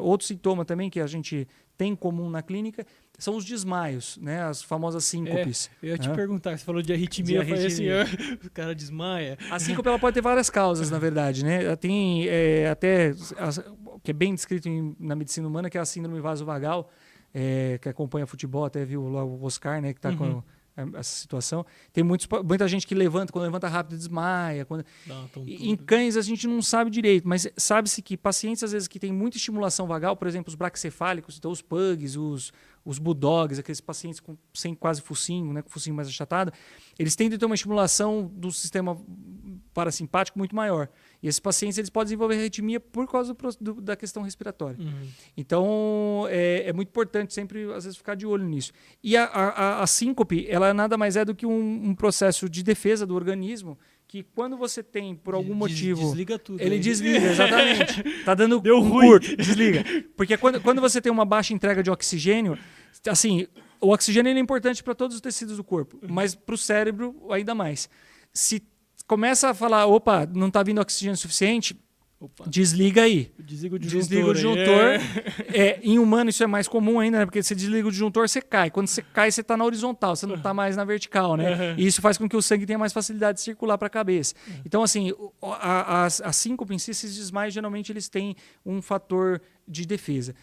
Outro sintoma também que a gente tem em comum na clínica são os desmaios, né? As famosas síncopes. Eu ia te perguntar, você falou de arritmia, eu falei assim, o cara desmaia. A síncope ela pode ter várias causas, na verdade, né? Ela tem até, que é bem descrito na medicina humana, que é a síndrome vasovagal, que acompanha futebol, até viu lá o Oscar, né? Que está com essa situação. Tem muita gente que quando levanta rápido desmaia. Em cães a gente não sabe direito, mas sabe-se que pacientes às vezes que têm muita estimulação vagal, por exemplo, os braquicefálicos, então os pugs, os bulldogs, aqueles pacientes sem quase focinho, né, com o focinho mais achatado, eles tendem a ter uma estimulação do sistema parasimpático muito maior. E esses pacientes eles podem desenvolver arritmia por causa da questão respiratória. Então, é muito importante sempre, às vezes, ficar de olho nisso. E a síncope, ela nada mais é do que um processo de defesa do organismo que quando você tem, por algum motivo... Desliga tudo. Ele desliga, exatamente. Tá dando Deu ruim. Curto, desliga. Porque quando você tem uma baixa entrega de oxigênio, assim, o oxigênio é importante para todos os tecidos do corpo, mas para o cérebro ainda mais. Se começa a falar, opa, não está vindo oxigênio suficiente, desliga aí. Desliga o disjuntor. Em humano isso é mais comum ainda, né? Porque você desliga o disjuntor, você cai. Quando você cai, você está na horizontal, você não está mais na vertical, né? E isso faz com que o sangue tenha mais facilidade de circular para a cabeça. Então, assim, a síncope em si, esses desmaios, geralmente eles têm um fator de defesa.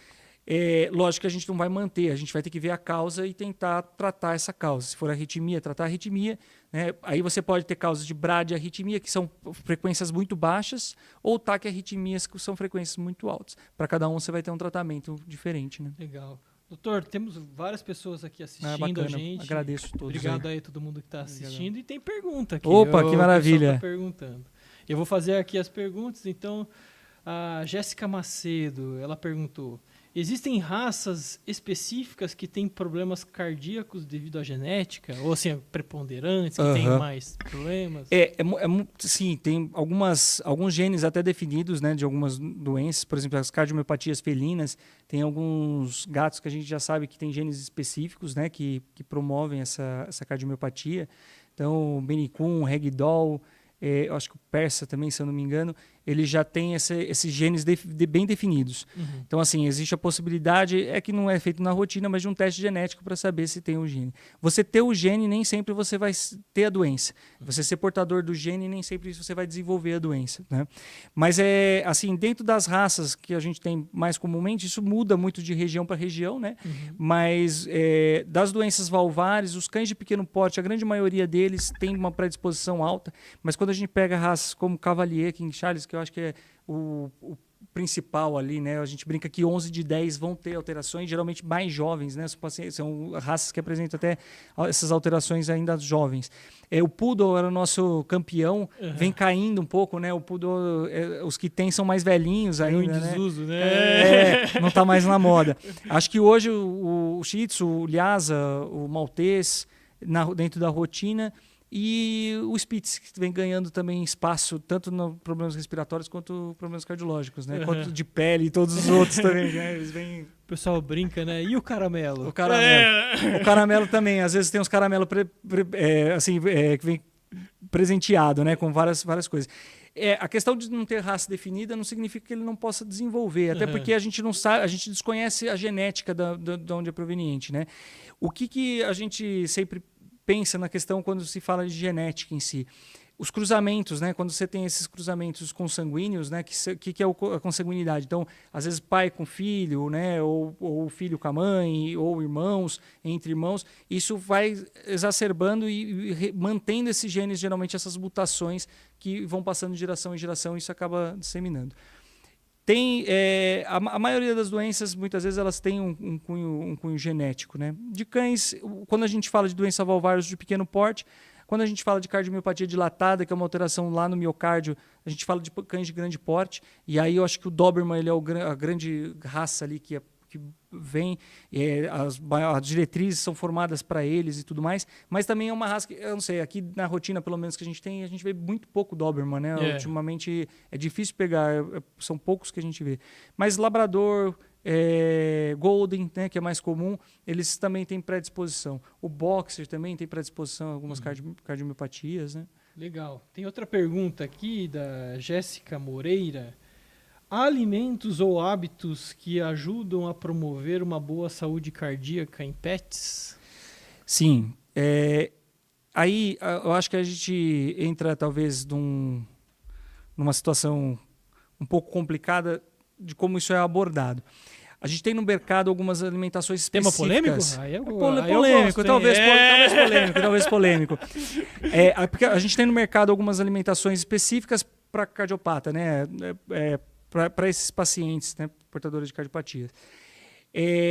Lógico que a gente não vai manter, a gente vai ter que ver a causa e tentar tratar essa causa. Se for arritmia, tratar a arritmia, né? Aí você pode ter causas de bradiarritmia, que são frequências muito baixas, ou taquiarritmias, que são frequências muito altas. Para cada um você vai ter um tratamento diferente. Né? Legal. Doutor, temos várias pessoas aqui assistindo bacana. a gente. Agradeço a todos. Obrigado aí a todo mundo que está assistindo. E tem pergunta aqui. Opa, que maravilha. Tá perguntando. Eu vou fazer aqui as perguntas. Então, a Jéssica Macedo, ela perguntou: existem raças específicas que têm problemas cardíacos devido à genética? Ou assim, preponderantes, que têm mais problemas? Sim, tem alguns genes até definidos, né, de algumas doenças. Por exemplo, as cardiomiopatias felinas. Tem alguns gatos que a gente já sabe que tem genes específicos, né, que promovem essa cardiomiopatia. Então, Benicum, Ragdoll, eu acho que o Persa também, se eu não me engano, ele já tem esses genes bem definidos. Então, assim, existe a possibilidade, é que não é feito na rotina, mas de um teste genético para saber se tem o gene. Você ter o gene, nem sempre você vai ter a doença. Você ser portador do gene, nem sempre você vai desenvolver a doença, né? Mas, assim, dentro das raças que a gente tem mais comumente, isso muda muito de região para região, né? Mas das doenças valvares, os cães de pequeno porte, a grande maioria deles tem uma predisposição alta, mas quando a gente pega raças como Cavalier, King Charles, que eu acho que é o principal ali, né? A gente brinca que 11 de 10 vão ter alterações, geralmente mais jovens, né? São raças que apresentam até essas alterações ainda jovens. O Poodle era o nosso campeão, vem caindo um pouco, né? O Poodle, os que tem são mais velhinhos ainda, em desuso, né? Não está mais na moda. Acho que hoje o Shih Tzu, o Lhasa, o Maltês, dentro da rotina, e o Spitz, que vem ganhando também espaço, tanto nos problemas respiratórios quanto problemas cardiológicos, né? Quanto de pele e todos os outros também, né? Eles vêm... O pessoal brinca, né? E o caramelo? O caramelo. O caramelo também. Às vezes tem uns caramelos que vem presenteado, né? Com várias coisas. A questão de não ter raça definida não significa que ele não possa desenvolver, até porque a gente não sabe, a gente desconhece a genética de onde é proveniente, né? O que a gente sempre pensa na questão quando se fala de genética em si? Os cruzamentos, né? Quando você tem esses cruzamentos consanguíneos, né? Que é a consanguinidade? Então, às vezes pai com filho, né? Ou filho com a mãe, ou irmãos, entre irmãos, isso vai exacerbando e mantendo esses genes, geralmente essas mutações que vão passando de geração em geração, e isso acaba disseminando. Tem a maioria das doenças, muitas vezes elas têm um cunho genético, né? De cães, quando a gente fala de doença valvar de pequeno porte, quando a gente fala de cardiomiopatia dilatada, que é uma alteração lá no miocárdio, a gente fala de cães de grande porte, e aí eu acho que o Doberman ele é a grande raça ali que vem, as diretrizes são formadas para eles e tudo mais, mas também é uma raça que, eu não sei, aqui na rotina pelo menos que a gente vê muito pouco Doberman, né? Ultimamente é difícil pegar, são poucos que a gente vê. Mas Labrador, Golden, né, que é mais comum, eles também têm predisposição. O Boxer também tem predisposição a algumas cardiomiopatias, né? Legal. Tem outra pergunta aqui da Jéssica Moreira. Há alimentos ou hábitos que ajudam a promover uma boa saúde cardíaca em pets? Sim. Aí eu acho que a gente entra talvez numa situação um pouco complicada de como isso é abordado. A gente tem no mercado algumas alimentações específicas. Tema polêmico? Polêmico, talvez polêmico. Porque a gente tem no mercado algumas alimentações específicas para cardiopata, né? Para esses pacientes, né, portadores de cardiopatias.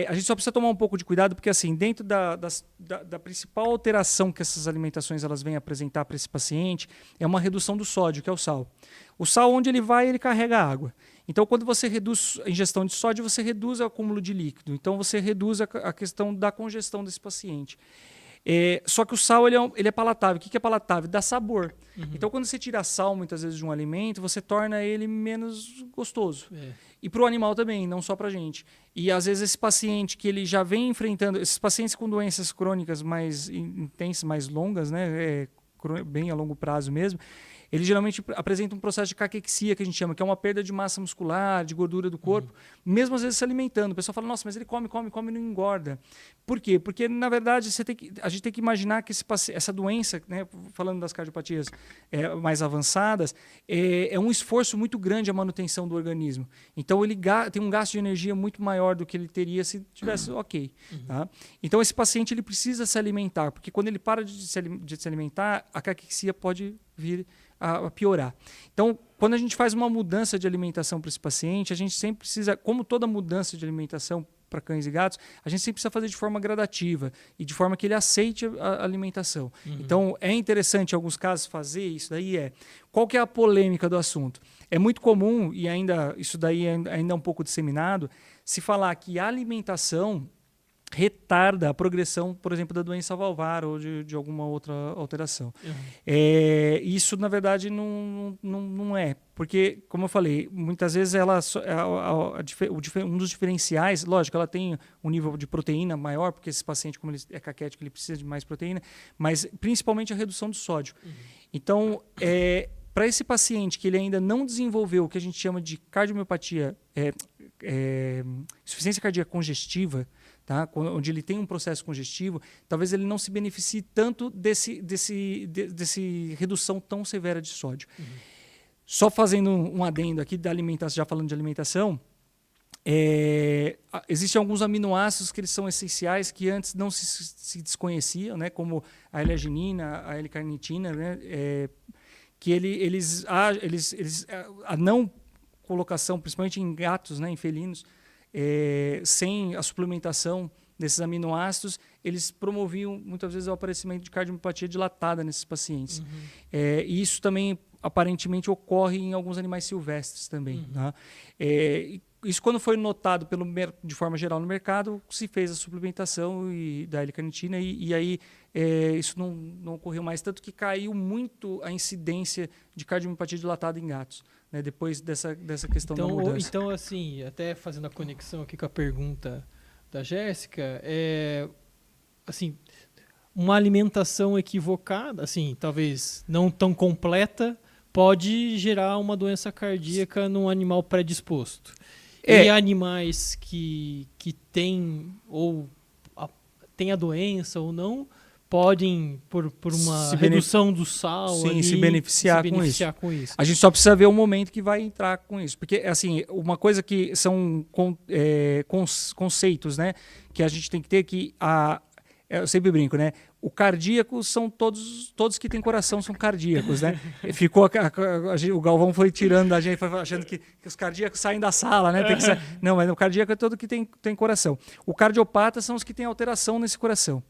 A gente só precisa tomar um pouco de cuidado, porque assim, dentro da principal alteração que essas alimentações elas vêm apresentar para esse paciente é uma redução do sódio, que é o sal. O sal, onde ele vai, ele carrega água. Então, quando você reduz a ingestão de sódio, você reduz o acúmulo de líquido. Então, você reduz a questão da congestão desse paciente. Só que o sal ele é palatável. O que é palatável? Dá sabor. Então, quando você tira sal, muitas vezes, de um alimento, você torna ele menos gostoso. E para o animal também, não só para a gente. E, às vezes, esse paciente que ele já vem enfrentando... Esses pacientes com doenças crônicas mais intensas, mais longas, né, bem a longo prazo mesmo, ele geralmente apresenta um processo de caquexia, que a gente chama, que é uma perda de massa muscular, de gordura do corpo, mesmo às vezes se alimentando. O pessoal fala, nossa, mas ele come e não engorda. Por quê? Porque, na verdade, a gente tem que imaginar que essa doença, né, falando das cardiopatias mais avançadas, é um esforço muito grande a manutenção do organismo. Então, ele tem um gasto de energia muito maior do que ele teria se tivesse ok. Tá? Então, esse paciente ele precisa se alimentar, porque quando ele para de se alimentar, a caquexia pode vir a piorar. Então, quando a gente faz uma mudança de alimentação para esse paciente, a gente sempre precisa, como toda mudança de alimentação para cães e gatos, a gente sempre precisa fazer de forma gradativa e de forma que ele aceite a alimentação. Então, é interessante em alguns casos fazer isso daí. Qual que é a polêmica do assunto? É muito comum, e isso daí ainda é um pouco disseminado, se falar que a alimentação retarda a progressão, por exemplo, da doença valvar ou de alguma outra alteração. Isso, na verdade, não é. Porque, como eu falei, muitas vezes um dos diferenciais, lógico, ela tem um nível de proteína maior, porque esse paciente, como ele é caquético, ele precisa de mais proteína, mas principalmente a redução do sódio. Então, para esse paciente que ele ainda não desenvolveu o que a gente chama de cardiomiopatia, insuficiência cardíaca congestiva, tá? Onde ele tem um processo congestivo, talvez ele não se beneficie tanto desse redução tão severa de sódio. Só fazendo um adendo aqui da alimentação, já falando de alimentação, existem alguns aminoácidos que eles são essenciais que antes não se desconheciam, né? Como a L-arginina, a L-carnitina, né? Que a não colocação, principalmente em gatos, né, em felinos, sem a suplementação desses aminoácidos, eles promoviam muitas vezes o aparecimento de cardiomiopatia dilatada nesses pacientes. E isso também aparentemente ocorre em alguns animais silvestres também. Tá? Isso, quando foi notado de forma geral no mercado, se fez a suplementação da L-carnitina e aí isso não ocorreu mais, tanto que caiu muito a incidência de cardiomiopatia dilatada em gatos, né, depois dessa questão da mudança. Então, assim, até fazendo a conexão aqui com a pergunta da Jéssica, assim, uma alimentação equivocada, assim, talvez não tão completa, pode gerar uma doença cardíaca num animal predisposto. E animais que têm tem a doença ou não, podem, por uma redução do sal, se beneficiar com isso. A gente só precisa ver o momento que vai entrar com isso. Porque, assim, uma coisa que são conceitos, né, que a gente tem que ter que... eu sempre brinco, né? O cardíaco são todos que têm coração são cardíacos, né? Ficou o Galvão foi tirando da gente, foi achando que os cardíacos saem da sala, né? Não, mas o cardíaco é todo que tem coração. O cardiopata são os que têm alteração nesse coração.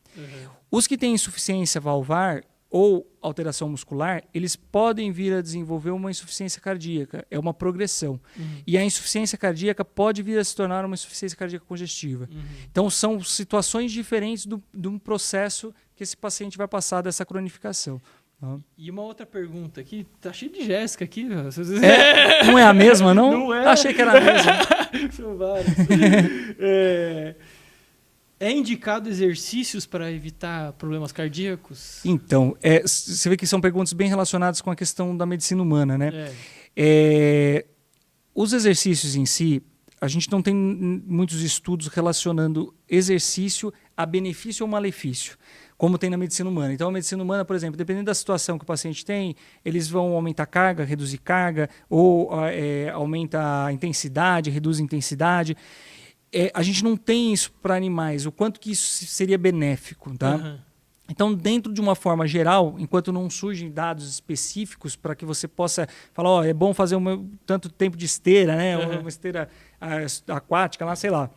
Os que têm insuficiência valvar ou alteração muscular, eles podem vir a desenvolver uma insuficiência cardíaca. É uma progressão. E a insuficiência cardíaca pode vir a se tornar uma insuficiência cardíaca congestiva. Então, são situações diferentes de um processo que esse paciente vai passar dessa cronificação. E uma outra pergunta aqui, tá cheio de Jéssica aqui. Não é a mesma, não? Não é. Achei que era a mesma. São várias. É indicado exercícios para evitar problemas cardíacos? Então, você vê que são perguntas bem relacionadas com a questão da medicina humana, né? Os exercícios em si, a gente não tem muitos estudos relacionando exercício a benefício ou malefício, como tem na medicina humana. Então, a medicina humana, por exemplo, dependendo da situação que o paciente tem, eles vão aumentar a carga, reduzir carga, ou aumenta a intensidade, reduz a intensidade. A gente não tem isso para animais, o quanto que isso seria benéfico, tá? Então, dentro de uma forma geral, enquanto não surgem dados específicos para que você possa falar, é bom fazer tanto tempo de esteira, né? Uma esteira aquática, lá, sei lá.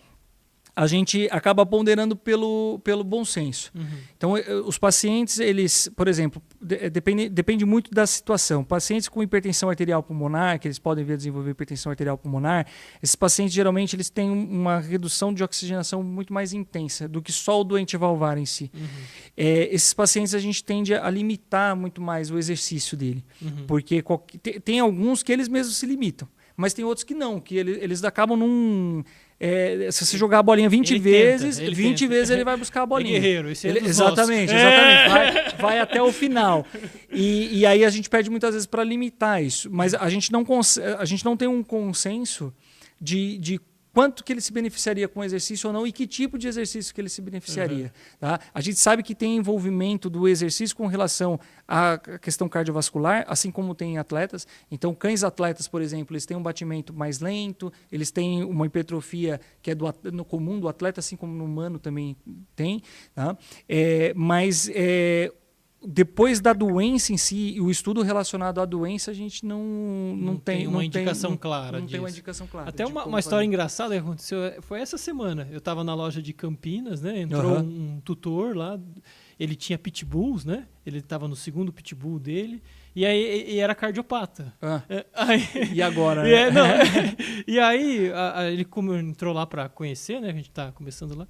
A gente acaba ponderando pelo bom senso. Então, os pacientes, eles, por exemplo, depende muito da situação. Pacientes com hipertensão arterial pulmonar, que eles podem vir a desenvolver hipertensão arterial pulmonar, esses pacientes, geralmente, eles têm uma redução de oxigenação muito mais intensa do que só o doente valvar em si. Esses pacientes, a gente tende a limitar muito mais o exercício dele. Porque tem alguns que eles mesmos se limitam, mas tem outros que não, que eles acabam se você jogar a bolinha 20 vezes, 20 vezes ele vai buscar a bolinha. Guerreiro, esse é exatamente. Vai até o final. E aí a gente pede muitas vezes para limitar isso. Mas a gente não tem um consenso de quanto que ele se beneficiaria com o exercício ou não e que tipo de exercício que ele se beneficiaria. Tá? A gente sabe que tem envolvimento do exercício com relação à questão cardiovascular, assim como tem em atletas. Então, cães atletas, por exemplo, eles têm um batimento mais lento, eles têm uma hipertrofia que é no comum do atleta, assim como no humano também tem. Tá? Mas depois da doença em si, o estudo relacionado à doença, a gente não tem uma indicação clara disso. Não tem uma indicação clara. Até uma história engraçada que aconteceu, foi essa semana. Eu estava na loja de Campinas, né? Entrou um tutor lá, ele tinha pitbulls, né? Ele estava no segundo pitbull dele, e aí era cardiopata. E agora? E aí ele entrou lá para conhecer, né? A gente está começando lá.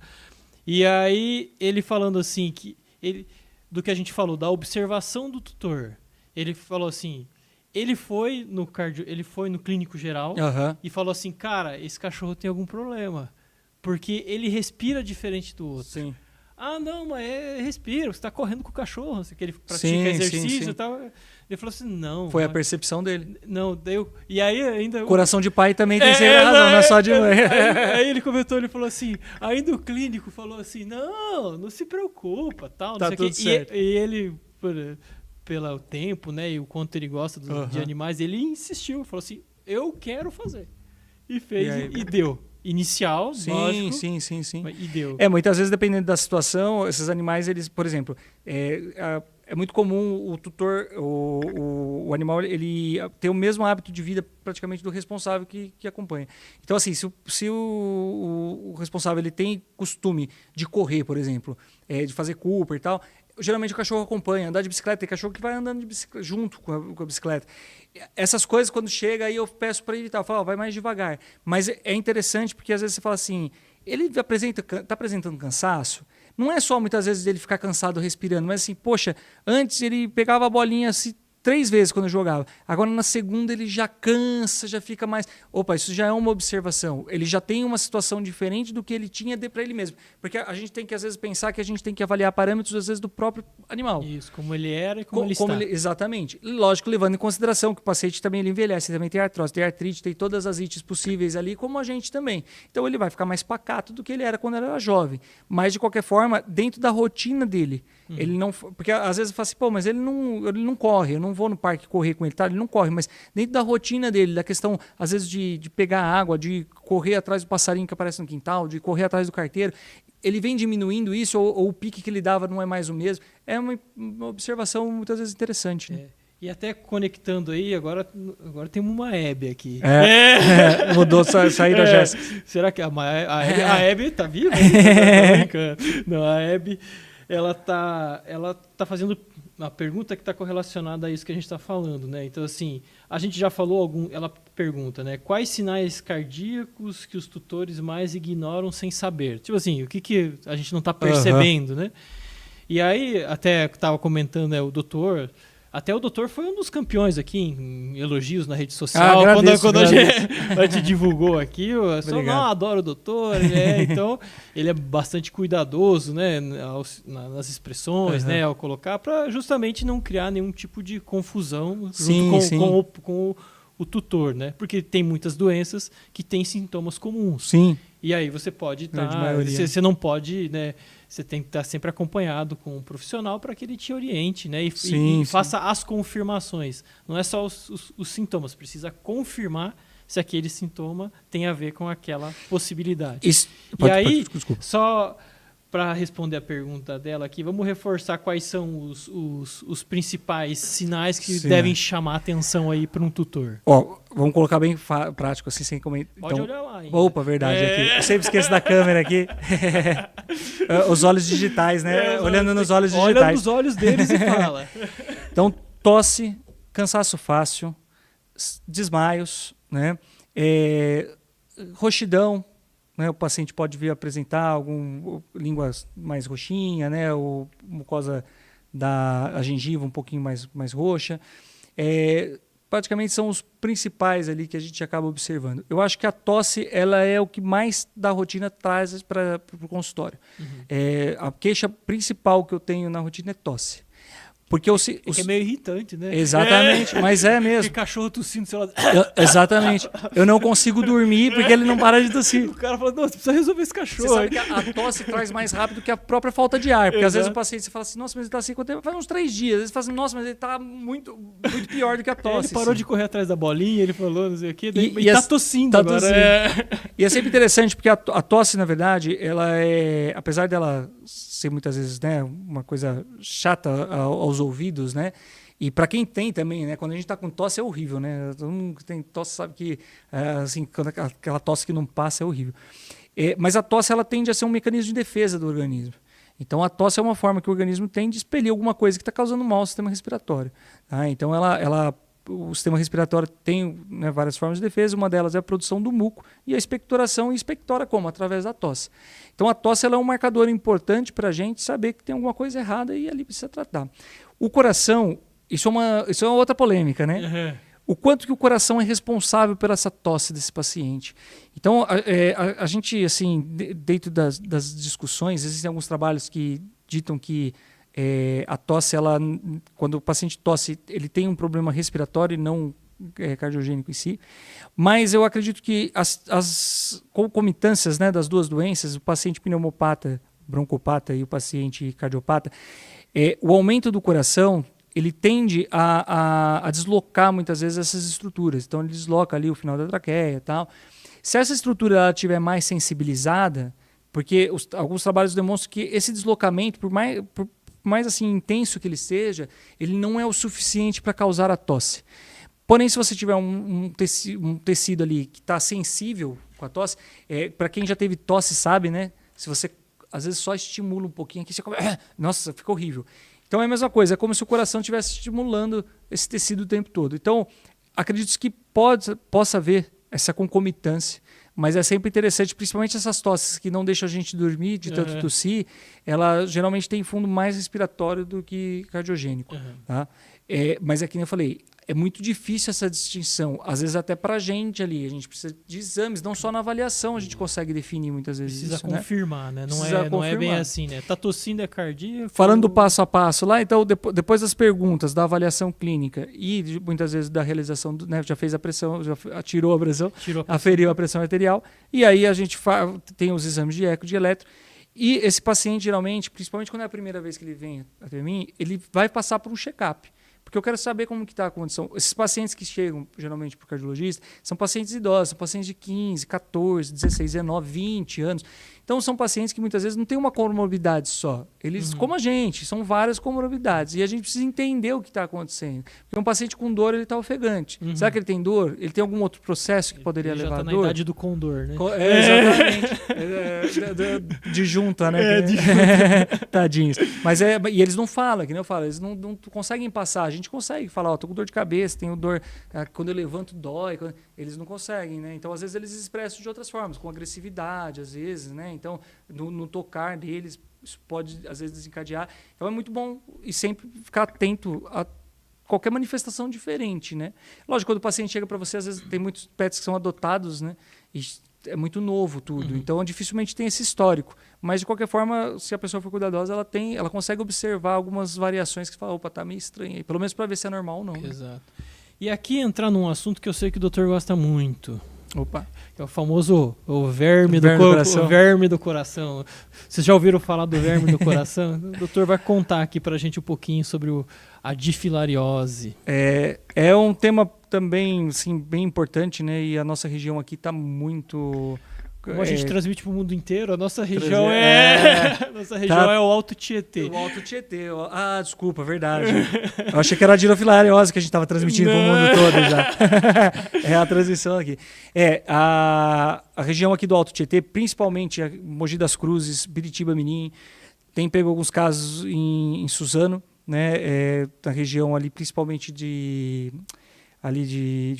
E aí ele falando assim, do que a gente falou, da observação do tutor. Ele falou assim, ele foi no clínico geral e falou assim, cara, esse cachorro tem algum problema, porque ele respira diferente do outro. Sim. Ah, não, mas respira, você está correndo com o cachorro, assim, que ele pratica Sim, exercício sim. e tal. Ele falou assim, não. Foi a mas- percepção dele. Não, deu. E aí ainda. Coração de pai também tem sempre a razão, não é só de mãe. Aí ele comentou, ele falou assim, ainda o clínico falou assim, não se preocupa, tal, não Tá sei o tudo quê. certo. E ele, pelo tempo, né, e o quanto ele gosta de animais, ele insistiu, falou assim, eu quero fazer. E fez, E aí? e deu. Inicial, lógico, Sim. e deu. Muitas vezes, dependendo da situação, esses animais, eles, por exemplo, é muito comum o tutor, o animal, ele ter o mesmo hábito de vida praticamente do responsável que acompanha. Então, assim, se o responsável ele tem costume de correr, por exemplo, de fazer Cooper e tal, geralmente o cachorro acompanha, andar de bicicleta, tem cachorro que vai andando de bicicleta, junto com a bicicleta. Essas coisas, quando chega, aí eu peço para ele, falo, vai mais devagar. Mas é interessante porque às vezes você fala assim, ele está apresentando cansaço, não é só muitas vezes ele ficar cansado respirando, mas assim, poxa, antes ele pegava a bolinha assim, 3 vezes quando eu jogava. Agora na segunda ele já cansa, já fica mais... Opa, isso já é uma observação. Ele já tem uma situação diferente do que ele tinha para ele mesmo. Porque a gente tem que às vezes pensar que a gente tem que avaliar parâmetros às vezes do próprio animal. Isso, como ele era e como ele está. Exatamente. Lógico, levando em consideração que o paciente também ele envelhece, ele também tem artrose, tem artrite, tem todas as ites possíveis ali, como a gente também. Então ele vai ficar mais pacato do que ele era quando ele era jovem. Mas de qualquer forma, dentro da rotina dele, ele não... Porque às vezes fala assim, pô, mas ele não corre, eu não vou no parque correr com ele, tá? Ele não corre, mas dentro da rotina dele, da questão, às vezes, de pegar água, de correr atrás do passarinho que aparece no quintal, de correr atrás do carteiro, ele vem diminuindo isso, ou o pique que ele dava não é mais o mesmo. É uma observação muitas vezes interessante. Né? E até conectando aí, agora temos uma Hebe aqui. Mudou, saiu da Jéssica. Será que a Hebe tá viva? Não, brincando. Não, a Hebe, ela tá fazendo uma pergunta que está correlacionada a isso que a gente está falando, né? Então, assim, a gente já falou ela pergunta, né? Quais sinais cardíacos que os tutores mais ignoram sem saber? Tipo assim, o que a gente não está percebendo, né? E aí, até estava comentando, né, o doutor... Até o doutor foi um dos campeões aqui em elogios na rede social. Quando a gente divulgou aqui, eu só não adoro o doutor, né? Então ele é bastante cuidadoso, né, nas expressões, né, ao colocar, para justamente não criar nenhum tipo de confusão junto com o tutor, né? Porque tem muitas doenças que têm sintomas comuns. Sim. E aí você pode você não pode, né? Você tem que estar sempre acompanhado com um profissional para que ele te oriente, né? E faça as confirmações. Não é só os sintomas, precisa confirmar se aquele sintoma tem a ver com aquela possibilidade. Só para responder a pergunta dela aqui, vamos reforçar quais são os principais sinais que devem chamar a atenção aí para um tutor. Vamos colocar bem prático, assim, sem comentar. Pode olhar lá ainda. Opa, verdade. Aqui. Eu sempre esqueço da câmera aqui. Os olhos digitais, né? Olhando nos olhos digitais. Olha nos olhos deles e fala. Então, tosse, cansaço fácil, desmaios, né? Roxidão, né? O paciente pode vir apresentar língua mais roxinha, né? Ou mucosa da gengiva um pouquinho mais roxa. Praticamente são os principais ali que a gente acaba observando. Eu acho que a tosse ela é o que mais da rotina traz para o consultório. A queixa principal que eu tenho na rotina é tosse. Porque é meio irritante, né? Exatamente, mas é mesmo. Porque cachorro tossindo, sei lá. Exatamente. Eu não consigo dormir porque ele não para de tossir. O cara fala, não, você precisa resolver esse cachorro. Você sabe que a tosse traz mais rápido que a própria falta de ar. Porque às vezes o paciente você fala assim, nossa, mas ele tá assim quanto tempo? Faz uns 3 dias. Às vezes fala assim, nossa, mas ele tá muito pior do que a tosse. Ele parou de correr atrás da bolinha, ele falou, não sei o quê, e tá tossindo tá agora. E é sempre interessante, porque a tosse, na verdade, ela apesar dela ser muitas vezes, né, uma coisa chata aos ouvidos, né? E para quem tem também, né? Quando a gente está com tosse é horrível, né? Todo mundo que tem tosse sabe que assim, quando aquela tosse que não passa é horrível. Mas a tosse ela tende a ser um mecanismo de defesa do organismo. Então a tosse é uma forma que o organismo tem de expelir alguma coisa que está causando mal ao sistema respiratório. Tá? Então o sistema respiratório tem, né, várias formas de defesa, uma delas é a produção do muco e a expectoração, e expectora como? Através da tosse. Então a tosse ela é um marcador importante para a gente saber que tem alguma coisa errada e ali precisa tratar. O coração, isso é uma outra polêmica, né? o quanto que o coração é responsável pela essa tosse desse paciente. Então, a gente, assim, dentro das discussões, existem alguns trabalhos que ditam que a tosse, quando o paciente tosse, ele tem um problema respiratório e não cardiogênico em si. Mas eu acredito que as concomitâncias, né, das duas doenças, o paciente pneumopata, broncopata e o paciente cardiopata, o aumento do coração, ele tende a deslocar muitas vezes essas estruturas. Então ele desloca ali o final da traqueia e tal. Se essa estrutura estiver mais sensibilizada, porque alguns trabalhos demonstram que esse deslocamento, por mais assim, intenso que ele seja, ele não é o suficiente para causar a tosse. Porém, se você tiver um tecido ali que está sensível com a tosse, para quem já teve tosse sabe, né? Se você às vezes só estimula um pouquinho aqui, você começa, nossa, fica horrível. Então é a mesma coisa, é como se o coração estivesse estimulando esse tecido o tempo todo. Então, acredito que possa haver essa concomitância, mas é sempre interessante, principalmente essas tosses que não deixam a gente dormir de tanto tossir, ela geralmente tem fundo mais respiratório do que cardiogênico. Tá? Mas é que nem eu falei, é muito difícil essa distinção, às vezes até para a gente ali, a gente precisa de exames, não só na avaliação a gente consegue definir muitas vezes precisa isso, confirmar, né? Não é bem assim, né? Tá tossindo, é cardíaco. Falando do passo a passo lá, então depois das perguntas, da avaliação clínica e muitas vezes da realização, né, já fez a pressão, já tirou a pressão, aferiu a pressão arterial, e aí a gente tem os exames de eco, de eletro, e esse paciente geralmente, principalmente quando é a primeira vez que ele vem até mim, ele vai passar por um check-up. Porque eu quero saber como que está a condição. Esses pacientes que chegam, geralmente, para o cardiologista, são pacientes idosos, são pacientes de 15, 14, 16, 19, 20 anos. Então, são pacientes que muitas vezes não têm uma comorbidade só. Eles, como a gente, são várias comorbidades. E a gente precisa entender o que está acontecendo. Porque um paciente com dor, ele está ofegante. Será que ele tem dor? Ele tem algum outro processo que poderia levar a dor? Já está na idade do condor, né? Exatamente. De junta, né? Tadinhos. Mas e eles não falam, que nem eu falo, eles não conseguem passar. A gente consegue falar, tô com dor de cabeça, tenho dor, quando eu levanto dói. Eles não conseguem, né? Então, às vezes, eles expressam de outras formas, com agressividade, às vezes, né? Então, no tocar deles, isso pode, às vezes, desencadear. Então, é muito bom e sempre ficar atento a qualquer manifestação diferente, né? Lógico, quando o paciente chega para você, às vezes, tem muitos pets que são adotados, né? E é muito novo tudo. Então, dificilmente tem esse histórico. Mas, de qualquer forma, se a pessoa for cuidadosa, ela consegue observar algumas variações que fala, opa, tá meio estranho aí. Pelo menos para ver se é normal ou não. Né? Exato. E aqui entrar num assunto que eu sei que o doutor gosta muito. Opa. Que é o famoso verme do coração. O verme do coração. Vocês já ouviram falar do verme do coração? O doutor vai contar aqui pra gente um pouquinho sobre a difilariose. É um tema também, assim, bem importante, né? E a nossa região aqui está muito... Como a gente transmite para o mundo inteiro, a nossa região é o Alto Tietê. O Alto Tietê. Desculpa, verdade. Eu achei que era a dirofilariose que a gente estava transmitindo para o mundo todo já. É a transmissão aqui. A região aqui do Alto Tietê, principalmente Mogi das Cruzes, Biritiba, Mirim, tem pego alguns casos em Suzano, né? Na região ali, principalmente de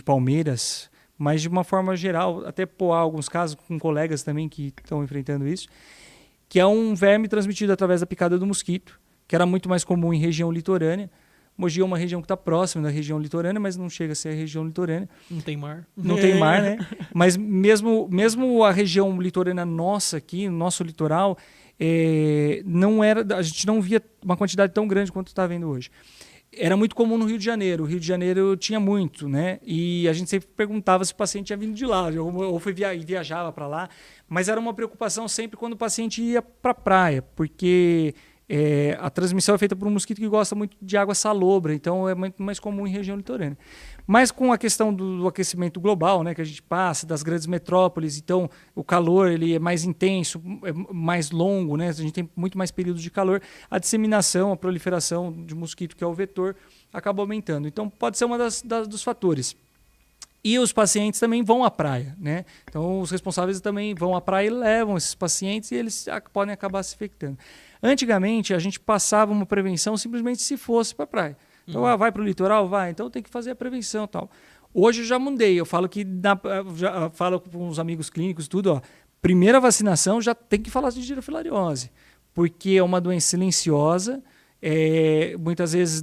Palmeiras, mas de uma forma geral, até Poá, alguns casos com colegas também que estão enfrentando isso, que é um verme transmitido através da picada do mosquito, que era muito mais comum em região litorânea. Mogi é uma região que está próxima da região litorânea, mas não chega a ser a região litorânea. Não tem mar. Não tem mar, né? Mas mesmo a região litorânea nossa aqui, no nosso litoral, a gente não via uma quantidade tão grande quanto está vendo hoje. Era muito comum no Rio de Janeiro. O Rio de Janeiro tinha muito, né? E a gente sempre perguntava se o paciente tinha vindo de lá, ou viajava para lá. Mas era uma preocupação sempre quando o paciente ia para a praia, porque a transmissão é feita por um mosquito que gosta muito de água salobra, então é muito mais comum em região litorânea. Mas com a questão do aquecimento global, né, que a gente passa, das grandes metrópoles, então o calor ele é mais intenso, é mais longo, né, a gente tem muito mais períodos de calor, a disseminação, a proliferação de mosquito, que é o vetor, acaba aumentando. Então pode ser uma dos fatores. E os pacientes também vão à praia, né? Então os responsáveis também vão à praia e levam esses pacientes e eles podem acabar se infectando. Antigamente a gente passava uma prevenção simplesmente se fosse para a praia. Então, vai para o litoral? Vai. Então, tem que fazer a prevenção e tal. Hoje eu já mudei. Eu falo que, já falo com os amigos clínicos tudo, primeira vacinação já tem que falar de dirofilariose, porque é uma doença silenciosa, muitas vezes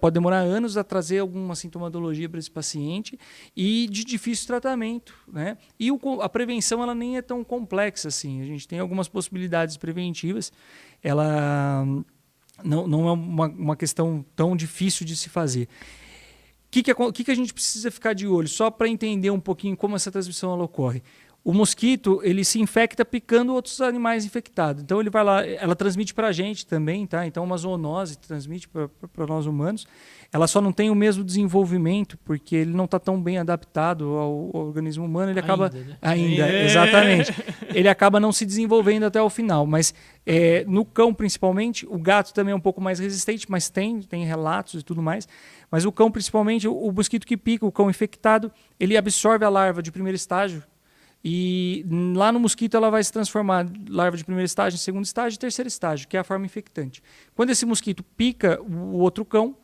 pode demorar anos a trazer alguma sintomatologia para esse paciente e de difícil tratamento, né? E a prevenção ela nem é tão complexa assim. A gente tem algumas possibilidades preventivas. Ela não é uma questão tão difícil de se fazer. O que a gente precisa ficar de olho? Só para entender um pouquinho como essa transmissão ela ocorre. O mosquito, ele se infecta picando outros animais infectados. Então, ele vai lá, ela transmite para a gente também, tá? Então, uma zoonose transmite para nós humanos. Ela só não tem o mesmo desenvolvimento, porque ele não está tão bem adaptado ao organismo humano. Ele acaba... Exatamente. Ele acaba não se desenvolvendo até o final. Mas no cão, principalmente, o gato também é um pouco mais resistente, mas tem relatos e tudo mais. Mas o cão, principalmente, o mosquito que pica, o cão infectado, ele absorve a larva de primeiro estágio. E lá no mosquito ela vai se transformar larva de primeiro estágio, segundo estágio e terceiro estágio, que é a forma infectante. Quando esse mosquito pica o outro cão,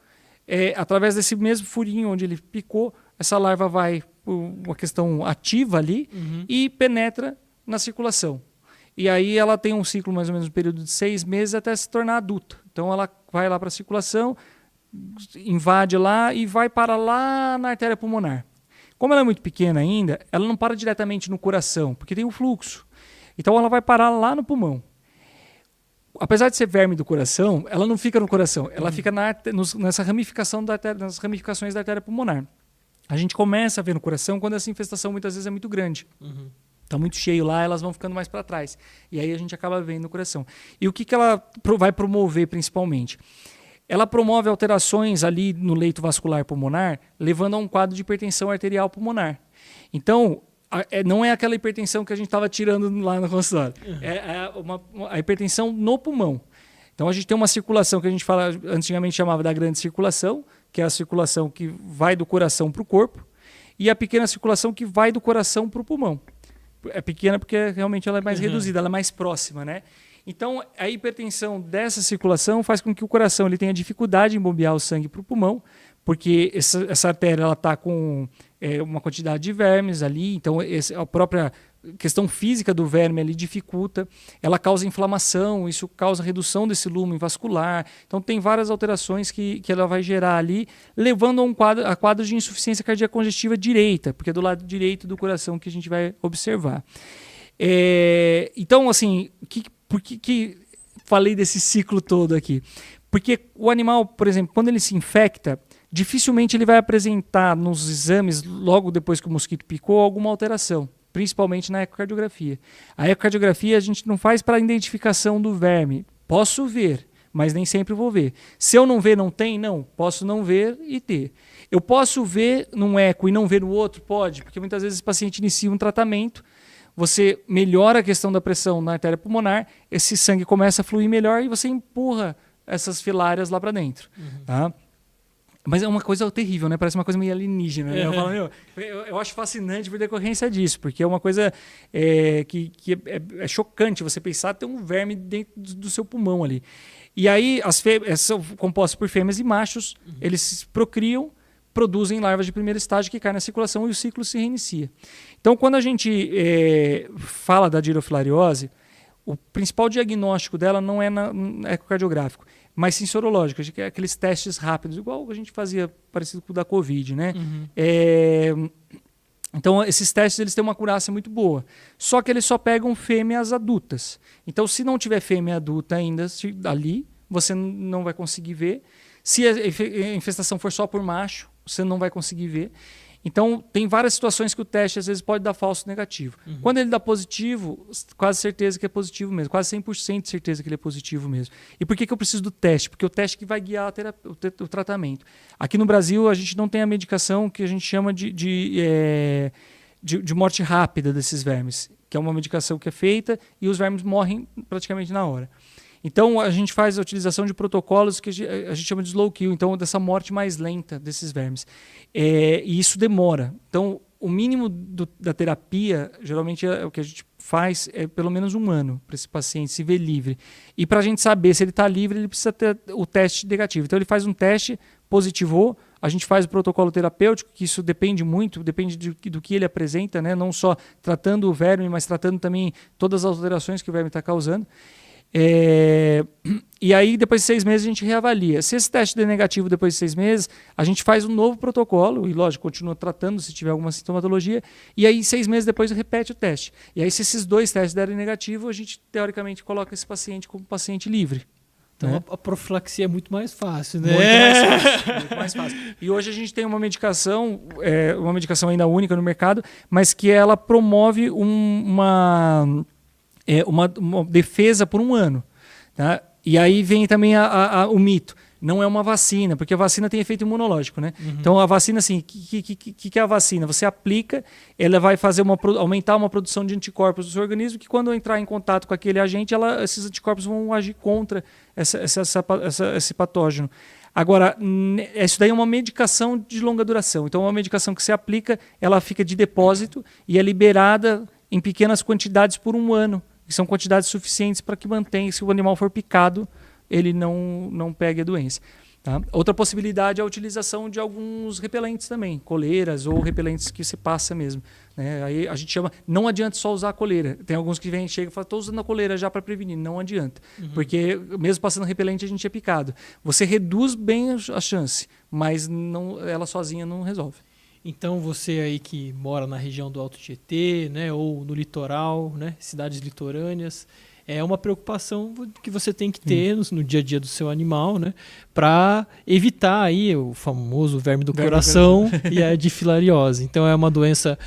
através desse mesmo furinho onde ele picou, essa larva vai por uma questão ativa ali e penetra na circulação. E aí ela tem um ciclo mais ou menos um período de 6 meses até se tornar adulta. Então ela vai lá para a circulação, invade lá e vai para lá na artéria pulmonar. Como ela é muito pequena ainda, ela não para diretamente no coração, porque tem o fluxo. Então ela vai parar lá no pulmão. Apesar de ser verme do coração, ela não fica no coração, ela fica nessa ramificação nas ramificações da artéria pulmonar. A gente começa a ver no coração quando essa infestação muitas vezes é muito grande. Está muito cheio lá, elas vão ficando mais para trás. E aí a gente acaba vendo no coração. E o que ela vai promover principalmente? Ela promove alterações ali no leito vascular pulmonar, levando a um quadro de hipertensão arterial pulmonar. Então, não é aquela hipertensão que a gente estava tirando lá no consultório. A hipertensão no pulmão. Então, a gente tem uma circulação que a gente antigamente chamava da grande circulação, que é a circulação que vai do coração para o corpo, e a pequena circulação que vai do coração para o pulmão. É pequena porque realmente ela é mais reduzida, ela é mais próxima, né? Então, a hipertensão dessa circulação faz com que o coração ele tenha dificuldade em bombear o sangue para o pulmão, porque essa artéria está com uma quantidade de vermes ali, então a própria questão física do verme ali dificulta, ela causa inflamação, isso causa redução desse lumen vascular, então tem várias alterações que ela vai gerar ali, levando a quadros de insuficiência cardíaca congestiva direita, porque é do lado direito do coração que a gente vai observar. Então, assim, por que falei desse ciclo todo aqui? Porque o animal, por exemplo, quando ele se infecta, dificilmente ele vai apresentar nos exames, logo depois que o mosquito picou, alguma alteração, principalmente na ecocardiografia. A ecocardiografia a gente não faz para identificação do verme. Posso ver, mas nem sempre vou ver. Se eu não ver, não tem? Não. Posso não ver e ter. Eu posso ver num eco e não ver no outro? Pode, porque muitas vezes o paciente inicia um tratamento, você melhora a questão da pressão na artéria pulmonar, esse sangue começa a fluir melhor e você empurra essas filárias lá para dentro. Tá? Mas é uma coisa terrível, né? Parece uma coisa meio alienígena. Né? Eu acho fascinante por decorrência disso, porque é uma coisa que é chocante você pensar ter um verme dentro do seu pulmão ali. E aí, são compostos por fêmeas e machos, eles se procriam, produzem larvas de primeiro estágio que caem na circulação e o ciclo se reinicia. Então, quando a gente fala da dirofilariose, o principal diagnóstico dela não é ecocardiográfico, mas sim sorológico, que é aqueles testes rápidos, igual a gente fazia parecido com o da Covid, né? Então, esses testes eles têm uma acurácia muito boa. Só que eles só pegam fêmeas adultas. Então, se não tiver fêmea adulta ainda ali, você não vai conseguir ver. Se a infestação for só por macho, você não vai conseguir ver. Então, tem várias situações que o teste, às vezes, pode dar falso negativo. Quando ele dá positivo, quase certeza que é positivo mesmo. Quase 100% de certeza que ele é positivo mesmo. E por que eu preciso do teste? Porque é o teste que vai guiar o tratamento. Aqui no Brasil, a gente não tem a medicação que a gente chama de morte rápida desses vermes, que é uma medicação que é feita e os vermes morrem praticamente na hora. Então, a gente faz a utilização de protocolos que a gente chama de slow kill, então dessa morte mais lenta desses vermes. E isso demora. Então, o mínimo da terapia, geralmente o que a gente faz é pelo menos 1 ano para esse paciente se ver livre. E para a gente saber se ele está livre, ele precisa ter o teste negativo. Então, ele faz um teste, positivou, a gente faz o protocolo terapêutico, que isso depende muito, depende do que ele apresenta, né? Não só tratando o verme, mas tratando também todas as alterações que o verme está causando. E aí, depois de 6 meses, a gente reavalia. Se esse teste der negativo depois de 6 meses, a gente faz um novo protocolo, e lógico, continua tratando se tiver alguma sintomatologia, e aí 6 meses depois repete o teste. E aí, se esses 2 testes derem negativo, a gente, teoricamente, coloca esse paciente como paciente livre. Então a profilaxia é muito mais fácil, né? Muito mais fácil. E hoje a gente tem uma medicação ainda única no mercado, mas que ela promove uma defesa por 1 ano. Tá? E aí vem também o mito. Não é uma vacina, porque a vacina tem efeito imunológico, né? Uhum. Então a vacina, assim, o que é a vacina? Você aplica, ela vai fazer aumentar uma produção de anticorpos do seu organismo, que quando entrar em contato com aquele agente, esses anticorpos vão agir contra esse patógeno. Agora, isso daí é uma medicação de longa duração. Então, é uma medicação que você aplica, ela fica de depósito e é liberada em pequenas quantidades por 1 ano. Que são quantidades suficientes para que mantenha, se o animal for picado, ele não pegue a doença. Tá? Outra possibilidade é a utilização de alguns repelentes também, coleiras ou repelentes que se passa mesmo. Né? Aí a gente chama, não adianta só usar a coleira. Tem alguns que chegam e falam, estou usando a coleira já para prevenir. Não adianta, porque mesmo passando repelente a gente é picado. Você reduz bem a chance, mas ela sozinha não resolve. Então você aí que mora na região do Alto Tietê, né, ou no litoral, né, cidades litorâneas, é uma preocupação que você tem que ter no dia a dia do seu animal, né, para evitar aí o famoso verme do coração e a difilariose. Então é uma doença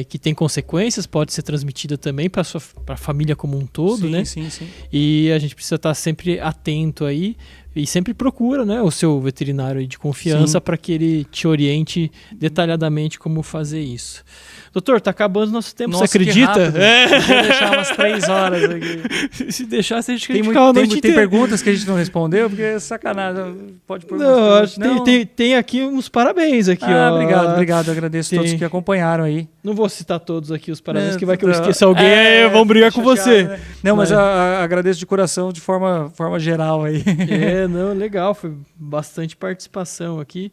que tem consequências, pode ser transmitida também para a família como um todo, sim, né? Sim. E a gente precisa estar sempre atento aí e sempre procura, né, o seu veterinário de confiança para que ele te oriente detalhadamente como fazer isso. Doutor, tá acabando nosso tempo, nossa, você acredita? Vou deixar umas 3 horas aqui. Se deixasse, a gente tem ficava a noite tem inteira. perguntas que a gente não respondeu, porque é sacanagem. Pode perguntar. Não, tem aqui uns parabéns aqui, ó. Obrigado. Agradeço a todos que acompanharam aí. Não vou citar todos aqui os parabéns, que vai que eu esqueça alguém, vão brigar com você. Né? Não, mas agradeço de coração, de forma geral aí. Não, legal, foi bastante participação aqui.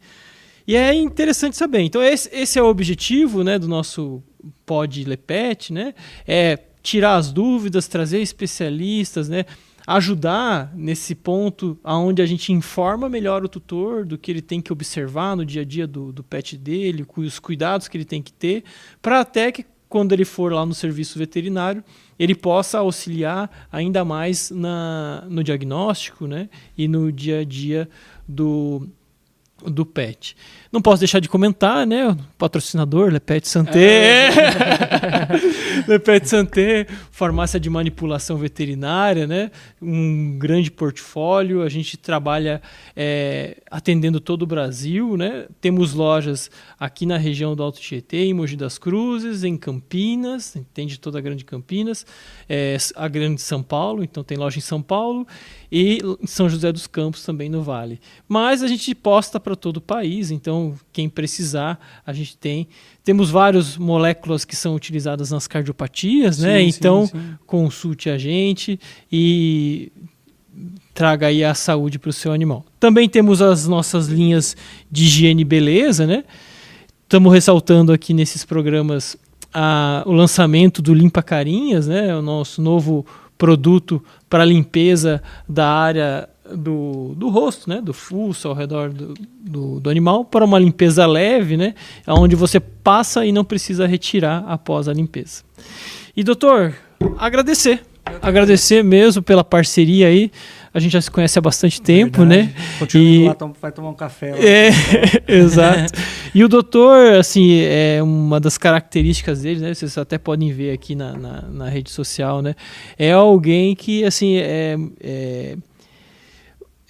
E é interessante saber. Então, esse é o objetivo, né, do nosso Pod Lepet, né? É tirar as dúvidas, trazer especialistas, né? Ajudar nesse ponto onde a gente informa melhor o tutor do que ele tem que observar no dia a dia do pet dele, os cuidados que ele tem que ter, para até que quando ele for lá no serviço veterinário, ele possa auxiliar ainda mais no diagnóstico, né? E no dia a dia do pet. Não posso deixar de comentar, né? O patrocinador, Lepet Santé. Lepet Santé, farmácia de manipulação veterinária, né? Um grande portfólio. A gente trabalha atendendo todo o Brasil, né? Temos lojas aqui na região do Alto Tietê, em Mogi das Cruzes, em Campinas, atende toda a grande Campinas, a grande São Paulo, então tem loja em São Paulo, e em São José dos Campos também no Vale. Mas a gente posta para todo o país, então quem precisar, a gente temos várias moléculas que são utilizadas nas cardiopatias, né? Então consulte a gente e traga aí a saúde para o seu animal. Também temos as nossas linhas de higiene e beleza, né? Estamos ressaltando aqui nesses programas o lançamento do Limpa Carinhas, né? O nosso novo produto para limpeza da área do rosto, né? Do fuço ao redor do animal, para uma limpeza leve, né? Onde você passa e não precisa retirar após a limpeza. E doutor, agradecer mesmo pela parceria aí. A gente já se conhece há bastante tempo, né? Continua lá, vai tomar um café lá. Exato. E o doutor, assim, uma das características dele, né? Vocês até podem ver aqui na rede social, né? É alguém que, assim,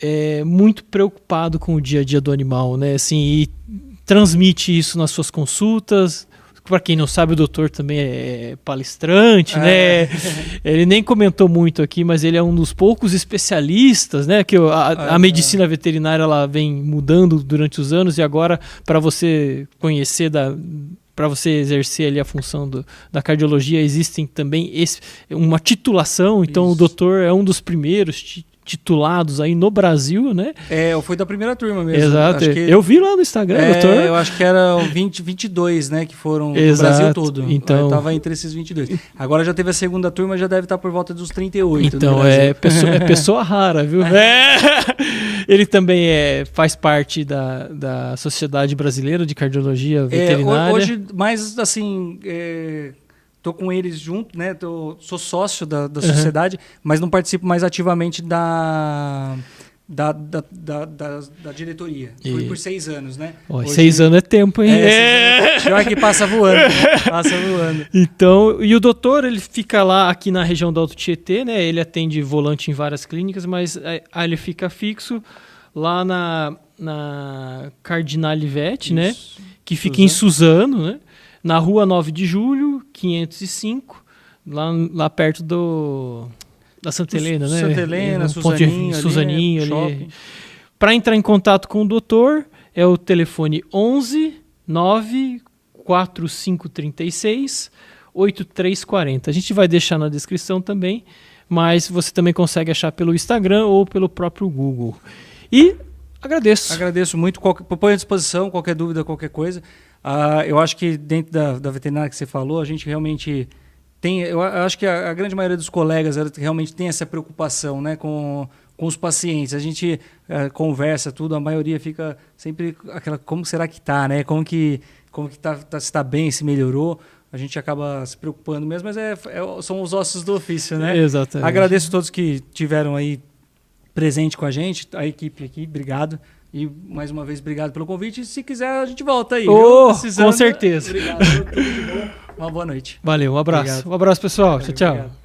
é muito preocupado com o dia a dia do animal, né? Assim, e transmite isso nas suas consultas. Para quem não sabe, o doutor também é palestrante, né? Ele nem comentou muito aqui, mas ele é um dos poucos especialistas, né? Que a medicina veterinária ela vem mudando durante os anos, e agora, para você conhecer para você exercer ali a função da cardiologia, existem também uma titulação. Então, o doutor é um dos primeiros titulados aí no Brasil, né? Eu fui da primeira turma mesmo. Exato. Acho que, eu vi lá no Instagram, doutor. Eu acho que eram 22, né, que foram do Exato. Brasil todo. Então, eu tava entre esses 22. Agora já teve a segunda turma, já deve estar por volta dos 38. Então, pessoa rara, viu? Ele também faz parte da Sociedade Brasileira de Cardiologia Veterinária. Hoje, mais assim... Tô com eles junto, né? Sou sócio da sociedade, mas não participo mais ativamente da diretoria. Fui por 6 anos, né? Hoje, 6 anos é tempo, hein? Pior que passa voando, né? Passa voando. Então, e o doutor, ele fica lá aqui na região do Alto Tietê, né? Ele atende volante em várias clínicas, mas aí ele fica fixo lá na Cardinale Vet, né? Que fica em Suzano, né? Na rua 9 de Julho, 505, lá perto da Santa Helena, né? Santa Helena, Suzaninho ali. Para entrar em contato com o doutor, é o telefone 11 9 4536 8340. A gente vai deixar na descrição também, mas você também consegue achar pelo Instagram ou pelo próprio Google. E agradeço muito. Põe à disposição qualquer dúvida, qualquer coisa. Eu acho que dentro da veterinária que você falou, a gente realmente tem... Eu acho que a grande maioria dos colegas realmente tem essa preocupação, né, com os pacientes. A gente conversa tudo, a maioria fica sempre aquela... Como será que está, né? Como que tá, se está bem, se melhorou. A gente acaba se preocupando mesmo, mas são os ossos do ofício, né? Exatamente. Agradeço a todos que tiveram aí presente com a gente, a equipe aqui, obrigado. E, mais uma vez, obrigado pelo convite. E, se quiser, a gente volta aí. Com certeza. Obrigado. Tudo de bom. Uma boa noite. Valeu, um abraço. Obrigado. Um abraço, pessoal. Valeu, tchau. Obrigado.